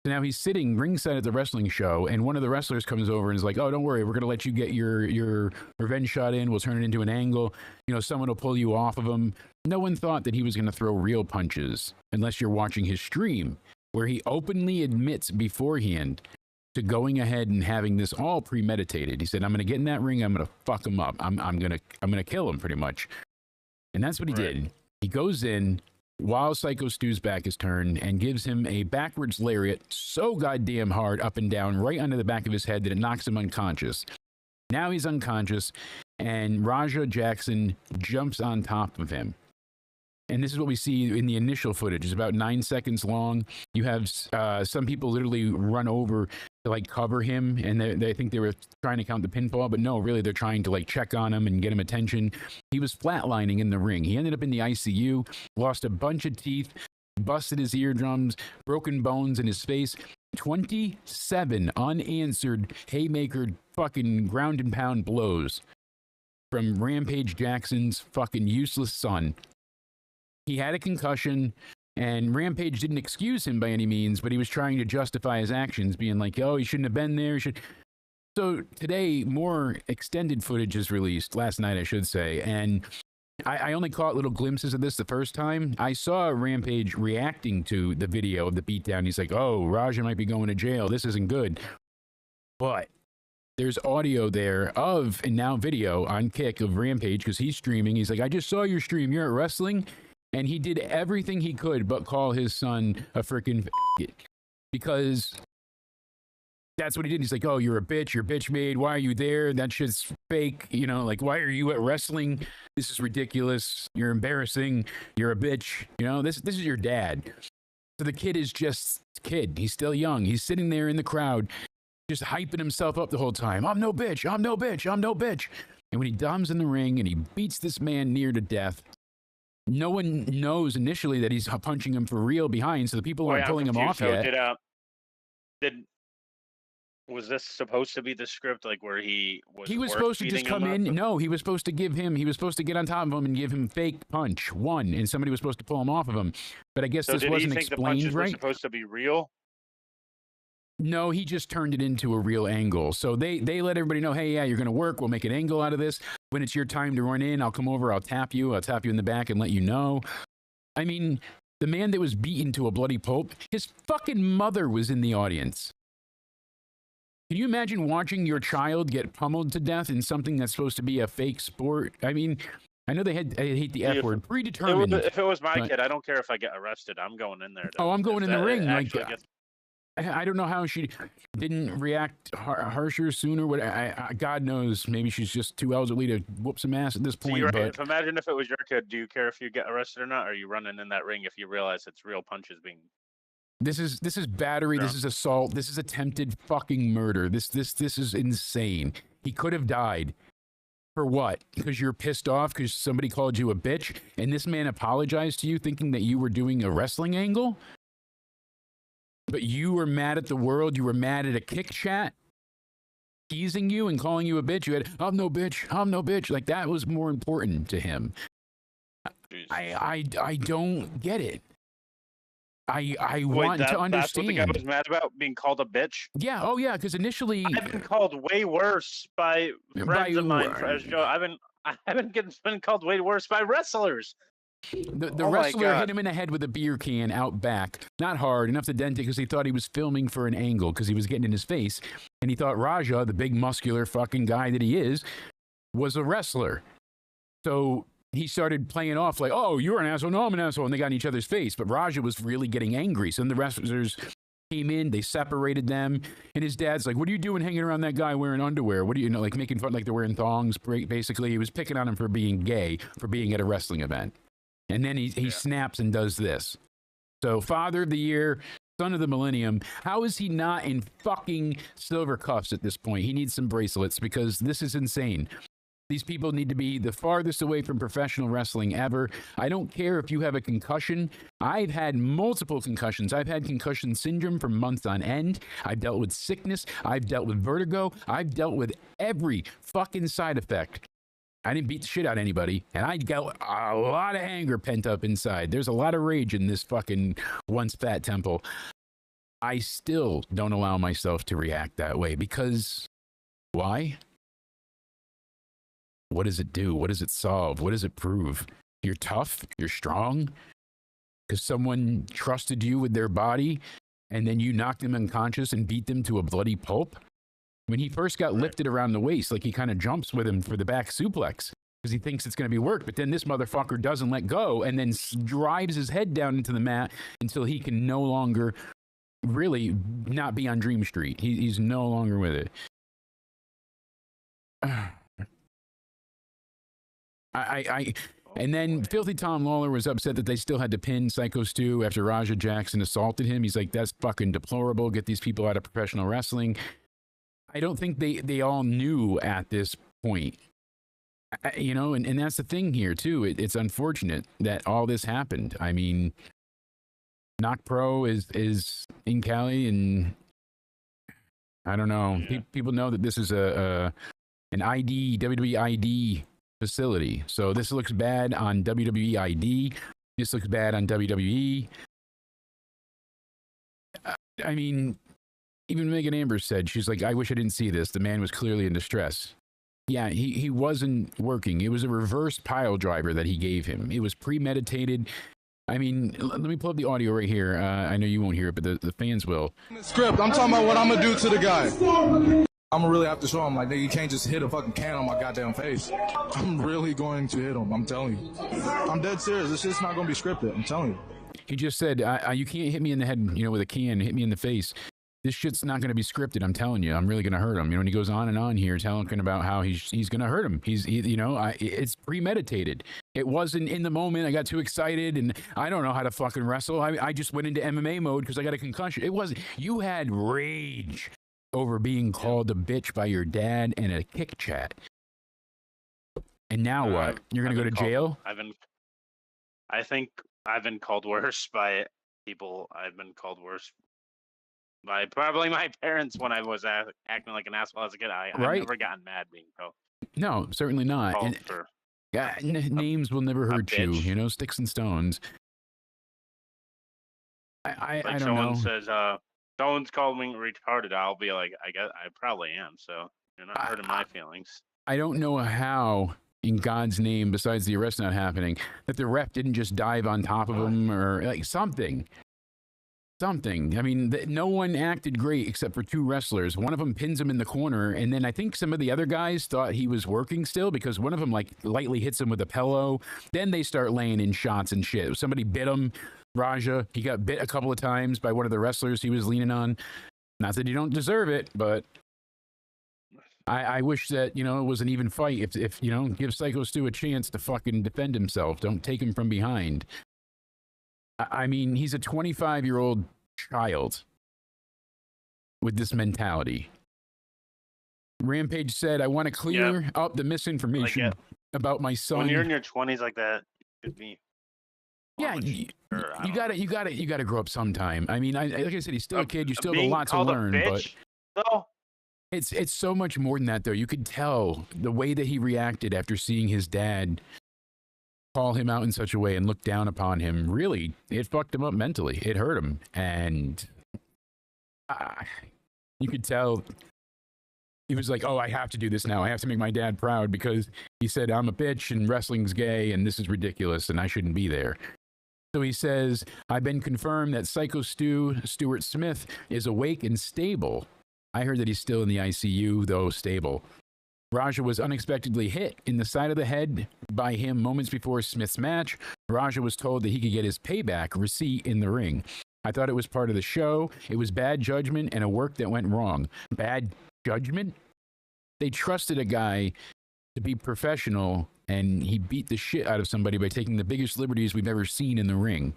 So now he's sitting ringside at the wrestling show, and one of the wrestlers comes over and is like, oh, don't worry. We're going to let you get your revenge shot in. We'll turn it into an angle. Someone will pull you off of him. No one thought that he was going to throw real punches unless you're watching his stream, where he openly admits beforehand to going ahead and having this all premeditated. He said, I'm going to get in that ring. I'm going to fuck him up. I'm going to kill him, pretty much. And that's what he did. He goes in while Psycho Stu's back is turned and gives him a backwards lariat so goddamn hard up and down right under the back of his head that it knocks him unconscious. Now he's unconscious, and Raja Jackson jumps on top of him. And this is what we see in the initial footage. It's about 9 seconds long. You have some people literally run over to cover him, and they think they were trying to count the pinfall, but no, really they're trying to check on him and get him attention. He was flatlining in the ring. He ended up in the ICU, lost a bunch of teeth, busted his eardrums, broken bones in his face. 27 unanswered haymaker fucking ground and pound blows from Rampage Jackson's fucking useless son. He had a concussion, and Rampage didn't excuse him by any means, but he was trying to justify his actions, being like, oh, he shouldn't have been there. So today, more extended footage is released, last night I should say, and I only caught little glimpses of this the first time. I saw Rampage reacting to the video of the beatdown. He's like, oh, Raja might be going to jail. This isn't good. But there's audio there of, and now video on Kick of Rampage, because he's streaming. He's like, I just saw your stream. You're at wrestling? And he did everything he could but call his son a freaking because that's what he did. He's like, oh, you're a bitch. You're bitch made. Why are you there? That shit's fake. Why are you at wrestling? This is ridiculous. You're embarrassing. You're a bitch. This is your dad. So the kid is just a kid. He's still young. He's sitting there in the crowd just hyping himself up the whole time. I'm no bitch. I'm no bitch. I'm no bitch. And when he doms in the ring and he beats this man near to death, no one knows initially that he's punching him for real behind, so the people aren't pulling him off yet. Was this supposed to be the script, where he was supposed to just come in? No, he was supposed to get on top of him and give him fake punch, and somebody was supposed to pull him off of him. But I guess this wasn't explained right. The punches were supposed to be real? No, he just turned it into a real angle. So they let everybody know, hey, yeah, you're going to work. We'll make an angle out of this. When it's your time to run in, I'll come over. I'll tap you in the back and let you know. I mean, the man that was beaten to a bloody pulp, his fucking mother was in the audience. Can you imagine watching your child get pummeled to death in something that's supposed to be a fake sport? I mean, I know I hate the F word, predetermined. If it was my kid, I don't care if I get arrested. I'm going in there. I'm going in the ring. Like, Gets... I don't know how she didn't react harsher sooner. God knows, maybe she's just too elderly to whoop some ass at this point. So but imagine if it was your kid. Do you care if you get arrested or not? Or are you running in that ring if you realize it's real punches being... This is battery. No. This is assault. This is attempted fucking murder. This is insane. He could have died. For what? Because you're pissed off because somebody called you a bitch and this man apologized to you thinking that you were doing a wrestling angle? But you were mad at the world. You were mad at a kick chat teasing you and calling you a bitch. You had, I'm no bitch. I'm no bitch. Like, that was more important to him. I don't get it. I want to understand. That's what the guy was mad about, being called a bitch? Yeah, oh yeah, because initially... I've been called way worse by friends of mine. I've been called way worse by wrestlers. The wrestler hit him in the head with a beer can out back. Not hard, enough to dent it because he thought he was filming for an angle because he was getting in his face. And he thought Raja, the big muscular fucking guy that he is, was a wrestler. So... he started playing off like, oh, you're an asshole, no, I'm an asshole, and they got in each other's face. But Raja was really getting angry. So then the wrestlers came in, they separated them, and his dad's like, what are you doing hanging around that guy wearing underwear? What do you know, like making fun, like they're wearing thongs, basically. He was picking on him for being gay, for being at a wrestling event. And then he snaps and does this. So Father of the Year, Son of the Millennium, how is he not in fucking silver cuffs at this point? He needs some bracelets because this is insane. These people need to be the farthest away from professional wrestling ever. I don't care if you have a concussion. I've had multiple concussions. I've had concussion syndrome for months on end. I've dealt with sickness. I've dealt with vertigo. I've dealt with every fucking side effect. I didn't beat the shit out of anybody, and I got a lot of anger pent up inside. There's a lot of rage in this fucking once fat temple. I still don't allow myself to react that way because why? What does it do? What does it solve? What does it prove? You're tough? You're strong? Because someone trusted you with their body and then you knocked them unconscious and beat them to a bloody pulp? When he first got lifted around the waist, like he kind of jumps with him for the back suplex because he thinks it's going to be work. But then this motherfucker doesn't let go and then drives his head down into the mat until he can no longer really not be on Dream Street. He's no longer with it. And then Filthy Tom Lawler was upset that they still had to pin Psycho Stu after Raja Jackson assaulted him. He's like, that's fucking deplorable. Get these people out of professional wrestling. I don't think they all knew at this point. You know, and that's the thing here, too. It's unfortunate that all this happened. I mean, Knock Pro is in Cali, and I don't know. Yeah. People know that this is an WWE ID facility. So this looks bad on WWE ID. This looks bad on WWE. I mean, even Megan Amber said, she's like, I wish I didn't see this. The man was clearly in distress. Yeah, he wasn't working. It was a reverse pile driver that he gave him. It was premeditated. I mean, let me pull up the audio right here. I know you won't hear it, but the fans will. Script. I'm talking about what I'm going to do to the guy. I'm gonna really have to show him, like, you can't just hit a fucking can on my goddamn face. I'm really going to hit him, I'm telling you. I'm dead serious. This shit's not gonna be scripted, I'm telling you. He just said, you can't hit me in the head, you know, with a can, hit me in the face. This shit's not gonna be scripted, I'm telling you. I'm really gonna hurt him. You know, when he goes on and on here, talking about how he's gonna hurt him. It's premeditated. It wasn't in the moment. I got too excited, and I don't know how to fucking wrestle. I just went into MMA mode because I got a concussion. It wasn't. You had rage over being called a bitch by your dad in a kick chat. And now what? You're going to go to jail? I think I've been called worse by people. I've been called worse by probably my parents when I was acting like an asshole as a kid. I've never gotten mad being called. No, certainly not. Names will never hurt you, you know, sticks and stones. I don't know. Someone says, someone's called me retarded, I'll be like, I guess I probably am, so you're not hurting my feelings. I don't know how, in God's name, besides the arrest not happening, that the ref didn't just dive on top of him or like something. something. I mean, no one acted great except for two wrestlers. One of them pins him in the corner, and then I think some of the other guys thought he was working still because one of them like lightly hits him with a pillow. Then they start laying in shots and shit. Somebody bit him. Raja, he got bit a couple of times by one of the wrestlers he was leaning on. Not that you don't deserve it, but I wish that, it was an even fight. If give Psycho Stu a chance to fucking defend himself. Don't take him from behind. I mean, he's a 25-year-old child with this mentality. Rampage said, I want to clear up the misinformation about my son. When you're in your 20s like that, it could be... Yeah, you gotta grow up sometime. I mean, like I said, he's still a kid. You still have a lot to learn, but it's so much more than that, though. You could tell the way that he reacted after seeing his dad call him out in such a way and look down upon him. Really, it fucked him up mentally. It hurt him, and you could tell he was like, "Oh, I have to do this now. I have to make my dad proud because he said I'm a bitch and wrestling's gay and this is ridiculous and I shouldn't be there." So he says, I've been confirmed that Psycho Stuart Smith is awake and stable. I heard that he's still in the ICU, though stable. Raja was unexpectedly hit in the side of the head by him moments before Smith's match. Raja was told that he could get his payback receipt in the ring. I thought it was part of the show. It was bad judgment and a work that went wrong. Bad judgment? They trusted a guy to be professional, and he beat the shit out of somebody by taking the biggest liberties we've ever seen in the ring.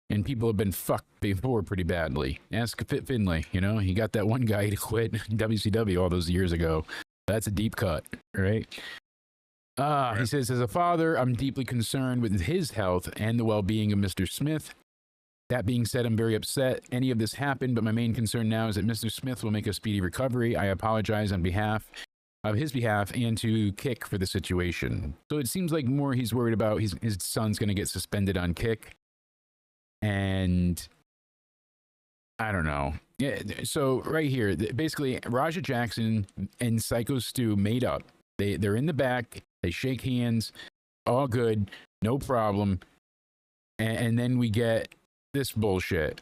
And people have been fucked before pretty badly. Ask Fit Finlay, he got that one guy to quit WCW all those years ago. That's a deep cut, right? He says, as a father, I'm deeply concerned with his health and the well-being of Mr. Smith. That being said, I'm very upset any of this happened, but my main concern now is that Mr. Smith will make a speedy recovery. I apologize on his behalf and to Kick for the situation. So it seems like more he's worried about his son's going to get suspended on Kick. And I don't know. Yeah, so right here, basically, Raja Jackson and Psycho Stu made up. They're in the back. They shake hands. All good. No problem. And then we get this bullshit.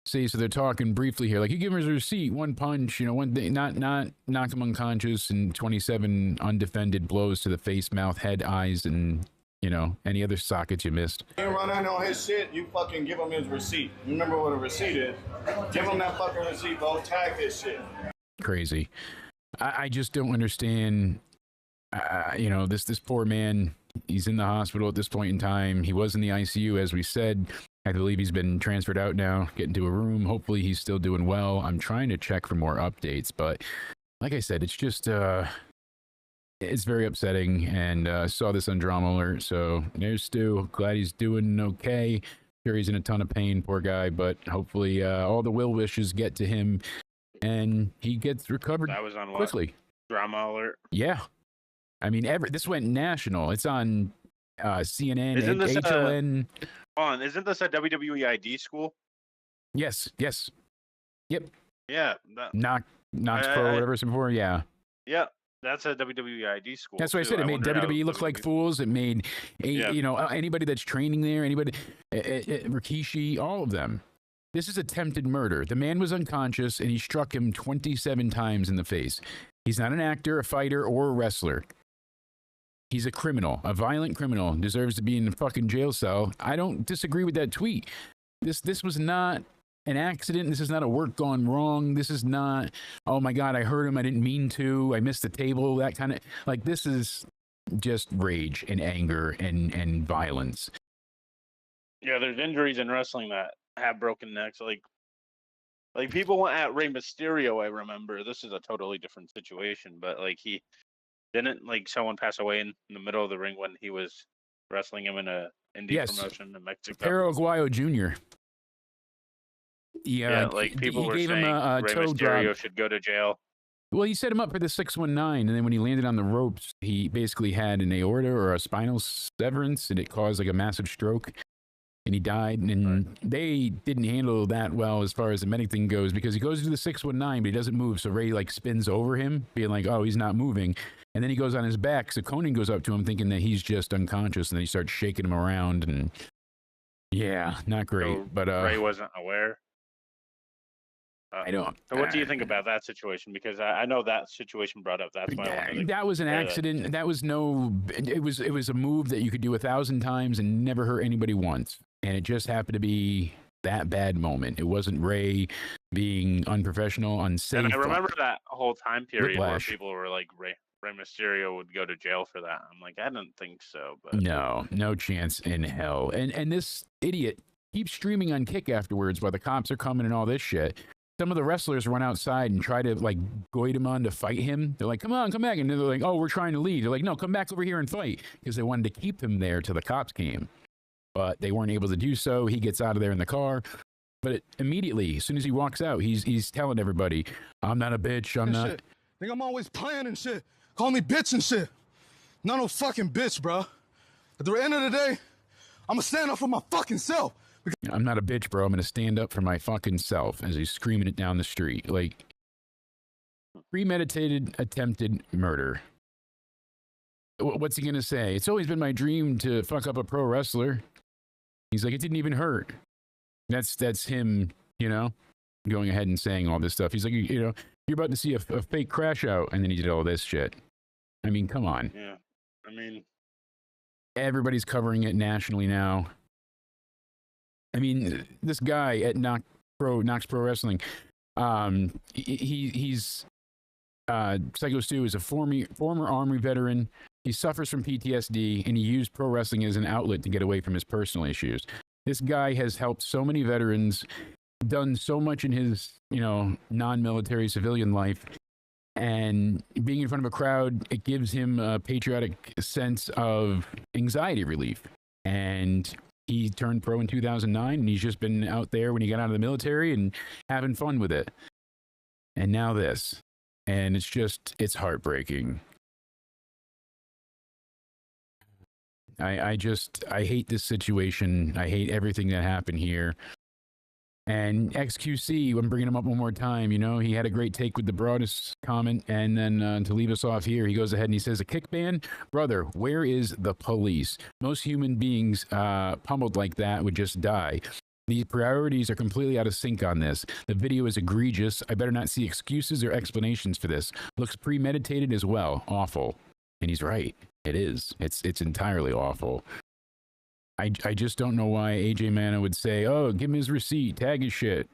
See, so they're talking briefly here. Like, you give him his receipt, one punch, one thing, not knock him unconscious, and 27 undefended blows to the face, mouth, head, eyes, and, any other sockets you missed. You run in on his shit, you fucking give him his receipt. You remember what a receipt is? Give him that fucking receipt, bro. Tag his shit. Crazy. I just don't understand, this poor man, he's in the hospital at this point in time. He was in the ICU, as we said. I believe he's been transferred out now, getting to a room. Hopefully he's still doing well. I'm trying to check for more updates, but like I said, it's just, it's very upsetting, and I saw this on Drama Alert, so there's Stu. Glad he's doing okay. Sure, he's in a ton of pain, poor guy, but hopefully all the will wishes get to him, and he gets recovered that was on quickly. What? Drama Alert? Yeah. I mean, this went national. It's on CNN, Isn't this HLN. Isn't this a WWE ID school? Yes. Yep. Yeah. Knox Pro, whatever it's before. Yeah. Yeah. That's a WWE ID school. That's what I said. It made WWE look like fools. It made, anybody that's training there, anybody, Rikishi, all of them. This is attempted murder. The man was unconscious, and he struck him 27 times in the face. He's not an actor, a fighter, or a wrestler. He's a criminal, a violent criminal, deserves to be in a fucking jail cell. I don't disagree with that tweet. This was not an accident. This is not a work gone wrong. This is not, oh my God, I hurt him. I didn't mean to. I missed the table. That kind of, this is just rage and anger and violence. Yeah, there's injuries in wrestling that have broken necks. Like people went at Rey Mysterio, I remember. This is a totally different situation, but he didn't someone pass away in the middle of the ring when he was wrestling him in a indie promotion in Mexico. Perro Aguayo Jr. Yeah, people were saying Rey Mysterio should go to jail. Well, he set him up for the 619, and then when he landed on the ropes, he basically had an aorta or a spinal severance, and it caused a massive stroke. and he died. And they didn't handle that well as far as the medic thing goes, because he goes to the 619, but he doesn't move. So Ray like spins over him, being like, "Oh, he's not moving." And then he goes on his back. So Conan goes up to him thinking that he's just unconscious, and then he starts shaking him around. And yeah, not great. So but Ray wasn't aware. I don't. So what do you think about that situation? Because I know that situation brought up. That's why I wanted to that was an accident. That was no. It was a move that you could do 1,000 times and never hurt anybody once. And it just happened to be that bad moment. It wasn't Ray being unprofessional, unsafe. And I remember that whole time period Whiplash. where people were like, Ray Mysterio would go to jail for that. I'm like, I don't think so. But No chance in hell. And this idiot keeps streaming on Kick afterwards while the cops are coming and all this shit. Some of the wrestlers run outside and try to like goad him on to fight him. They're like, "Come on, come back!" And they're like, "Oh, we're trying to leave." They're like, "No, come back over here and fight," because they wanted to keep him there till the cops came. But they weren't able to do so. He gets out of there in the car. But immediately, as soon as he walks out, he's telling everybody, "I'm not a bitch. I'm not." Shit. Think I'm always playing and shit. Call me bitch and shit. Not no fucking bitch, bro. At the end of the day, I'm gonna stand up for my fucking self. I'm not a bitch, bro. I'm going to stand up for my fucking self, as he's screaming it down the street. Like, premeditated, attempted murder. What's he going to say? It's always been my dream to fuck up a pro wrestler. He's like, it didn't even hurt. That's him, going ahead and saying all this stuff. He's like, you're about to see a fake crash out, and then he did all this shit. I mean, come on. Yeah, I mean, everybody's covering it nationally now. I mean, this guy at Knox Pro Wrestling, he's Psycho Stu is a former Army veteran. He suffers from PTSD, and he used pro wrestling as an outlet to get away from his personal issues. This guy has helped so many veterans, done so much in his, non-military civilian life, and being in front of a crowd, it gives him a patriotic sense of anxiety relief. And he turned pro in 2009, and he's just been out there when he got out of the military and having fun with it. And now this. And it's heartbreaking. I hate this situation. I hate everything that happened here. And XQC, I'm bringing him up one more time, he had a great take with the broadest comment. And then to leave us off here, he goes ahead and he says, a kick ban? Brother, where is the police? Most human beings pummeled like that would just die. These priorities are completely out of sync on this. The video is egregious. I better not see excuses or explanations for this. Looks premeditated as well. Awful. And he's right. It is. It's entirely awful. I just don't know why AJ Mana would say, "Oh, give him his receipt, tag his shit."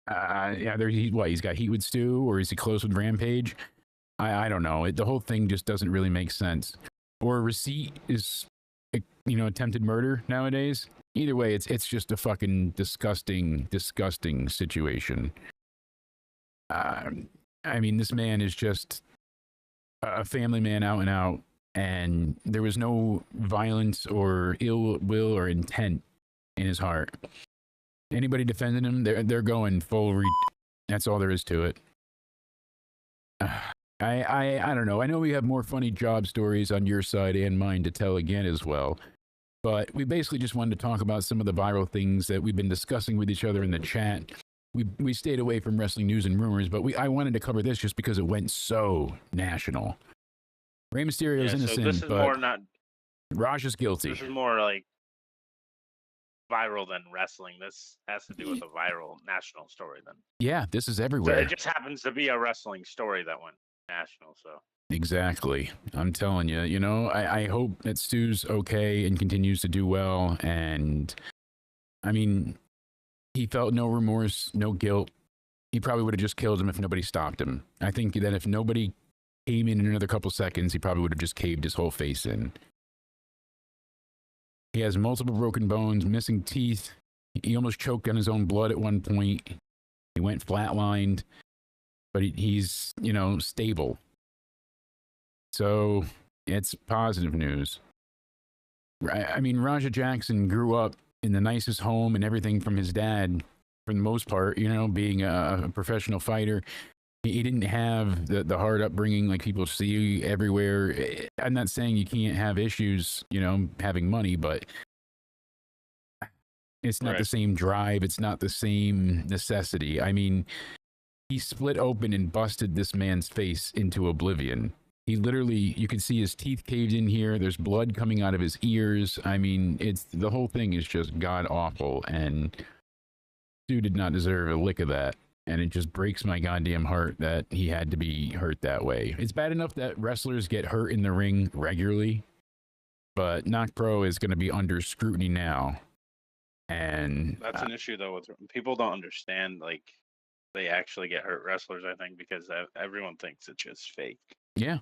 He's got heat with Stu, or is he close with Rampage? I don't know. The whole thing just doesn't really make sense. Or a receipt is, attempted murder nowadays. Either way, it's just a fucking disgusting situation. I mean, this man is just a family man out and out. And there was no violence or ill will or intent in his heart. Anybody defending him, they're going full that's all there is to it. I don't know. I know we have more funny job stories on your side and mine to tell again as well. But we basically just wanted to talk about some of the viral things that we've been discussing with each other in the chat. We stayed away from wrestling news and rumors, but I wanted to cover this just because it went so national. Rey Mysterio is innocent, this is but more not. Raj is guilty. This is more like viral than wrestling. This has to do with a viral national story. Then, yeah, this is so everywhere. it just happens to be a wrestling story that went national. So exactly, I'm telling you. I hope that Stu's okay and continues to do well. And I mean, he felt no remorse, no guilt. He probably would have just killed him if nobody stopped him. I think that if nobody came in another couple seconds, he probably would have just caved his whole face in. He has multiple broken bones, missing teeth. He almost choked on his own blood at one point. He went flatlined, but he's, stable. So it's positive news. I mean, Raja Jackson grew up in the nicest home and everything from his dad, for the most part, being a professional fighter. He didn't have the hard upbringing like people see everywhere. I'm not saying you can't have issues, having money, but It's not the Right. same drive. It's not the same necessity. I mean, he split open and busted this man's face into oblivion. He literally, you can see his teeth caved in here. There's blood coming out of his ears. I mean, the whole thing is just god awful. And dude did not deserve a lick of that. And it just breaks my goddamn heart that he had to be hurt that way. It's bad enough that wrestlers get hurt in the ring regularly, but Knock Pro is going to be under scrutiny now. And That's an issue though. With people don't understand, like they actually get hurt, wrestlers. I think because everyone thinks it's just fake. yeah.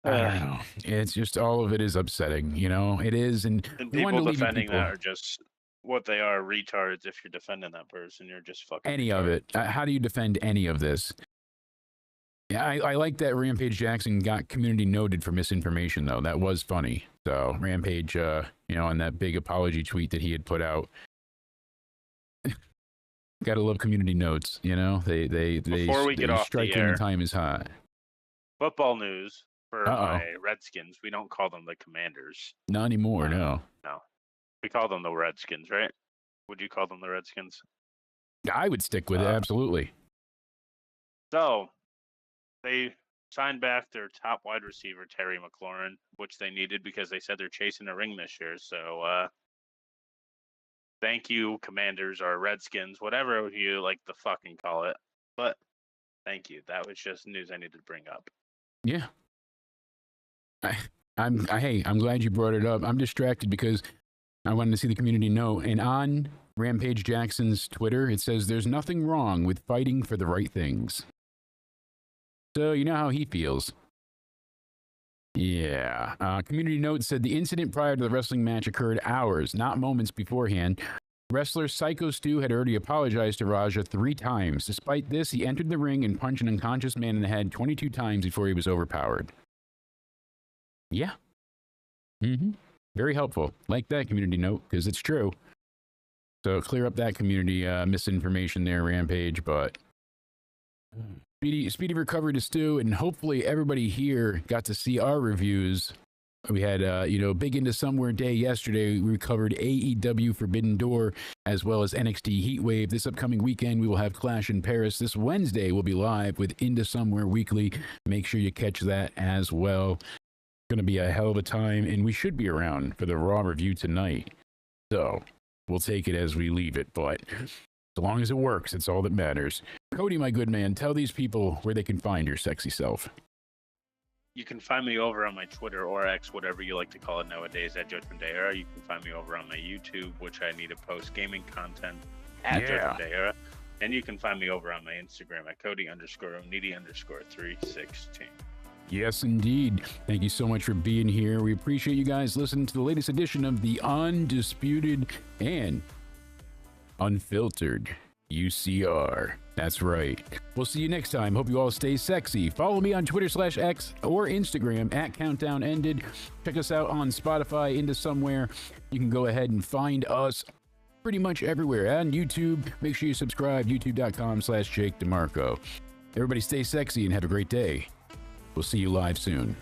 I don't know. It's just all of it is upsetting, you know. It is, and And we wanted people to leave you defending people that are just what they are, retards. If you're defending that person, you're just fucking any of retarded. it. How do you defend any of this? Yeah, I like that Rampage Jackson got community noted for misinformation, though. That was funny. So Rampage, you know, on that big apology tweet that he had put out. Gotta love community notes, you know. Before we get off the strike when air. the time is hot. Football news for Uh-oh. my Redskins. We don't call them the Commanders. Not anymore, no. No, we call them the Redskins, right? Would you call them the Redskins? I would stick with it, absolutely. So they signed back their top wide receiver, Terry McLaurin, which they needed because they said they're chasing a ring this year. So thank you, Commanders or Redskins, whatever you like to fucking call it. But thank you. That was just news I needed to bring up. Yeah. Hey, I'm glad you brought it up. I'm distracted because I wanted to see the community note. And on Rampage Jackson's Twitter, it says there's nothing wrong with fighting for the right things. So you know how he feels. Yeah. Community note said the incident prior to the wrestling match occurred hours, not moments beforehand. Wrestler Psycho Stu had already apologized to Raja 3 times. Despite this, he entered the ring and punched an unconscious man in the head 22 times before he was overpowered. Yeah. Very helpful. Like that community note, because it's true. So clear up that community misinformation there, Rampage. But speedy recovery to Stu, and hopefully everybody here got to see our reviews. We had, Big Into Somewhere Day yesterday. We covered AEW Forbidden Door as well as NXT Heatwave. This upcoming weekend, we will have Clash in Paris. This Wednesday, we'll be live with Into Somewhere Weekly. Make sure you catch that as well. It's going to be a hell of a time, and we should be around for the Raw review tonight. So we'll take it as we leave it, but as long as it works, it's all that matters. Cody, my good man, tell these people where they can find your sexy self. You can find me over on my Twitter or X, whatever you like to call it nowadays, at Judgment Day Era. You can find me over on my YouTube, which I need to post gaming content at Judgment Day Era. And you can find me over on my Instagram at Cody_Onidi_316. Yes, indeed. Thank you so much for being here. We appreciate you guys listening to the latest edition of the Undisputed and Unfiltered UCR. That's right. We'll see you next time. Hope you all stay sexy. Follow me on Twitter/X or Instagram at Countdown Ended. Check us out on Spotify, Into Somewhere. You can go ahead and find us pretty much everywhere. And YouTube, make sure you subscribe, youtube.com/Jake DeMarco. Everybody stay sexy and have a great day. We'll see you live soon.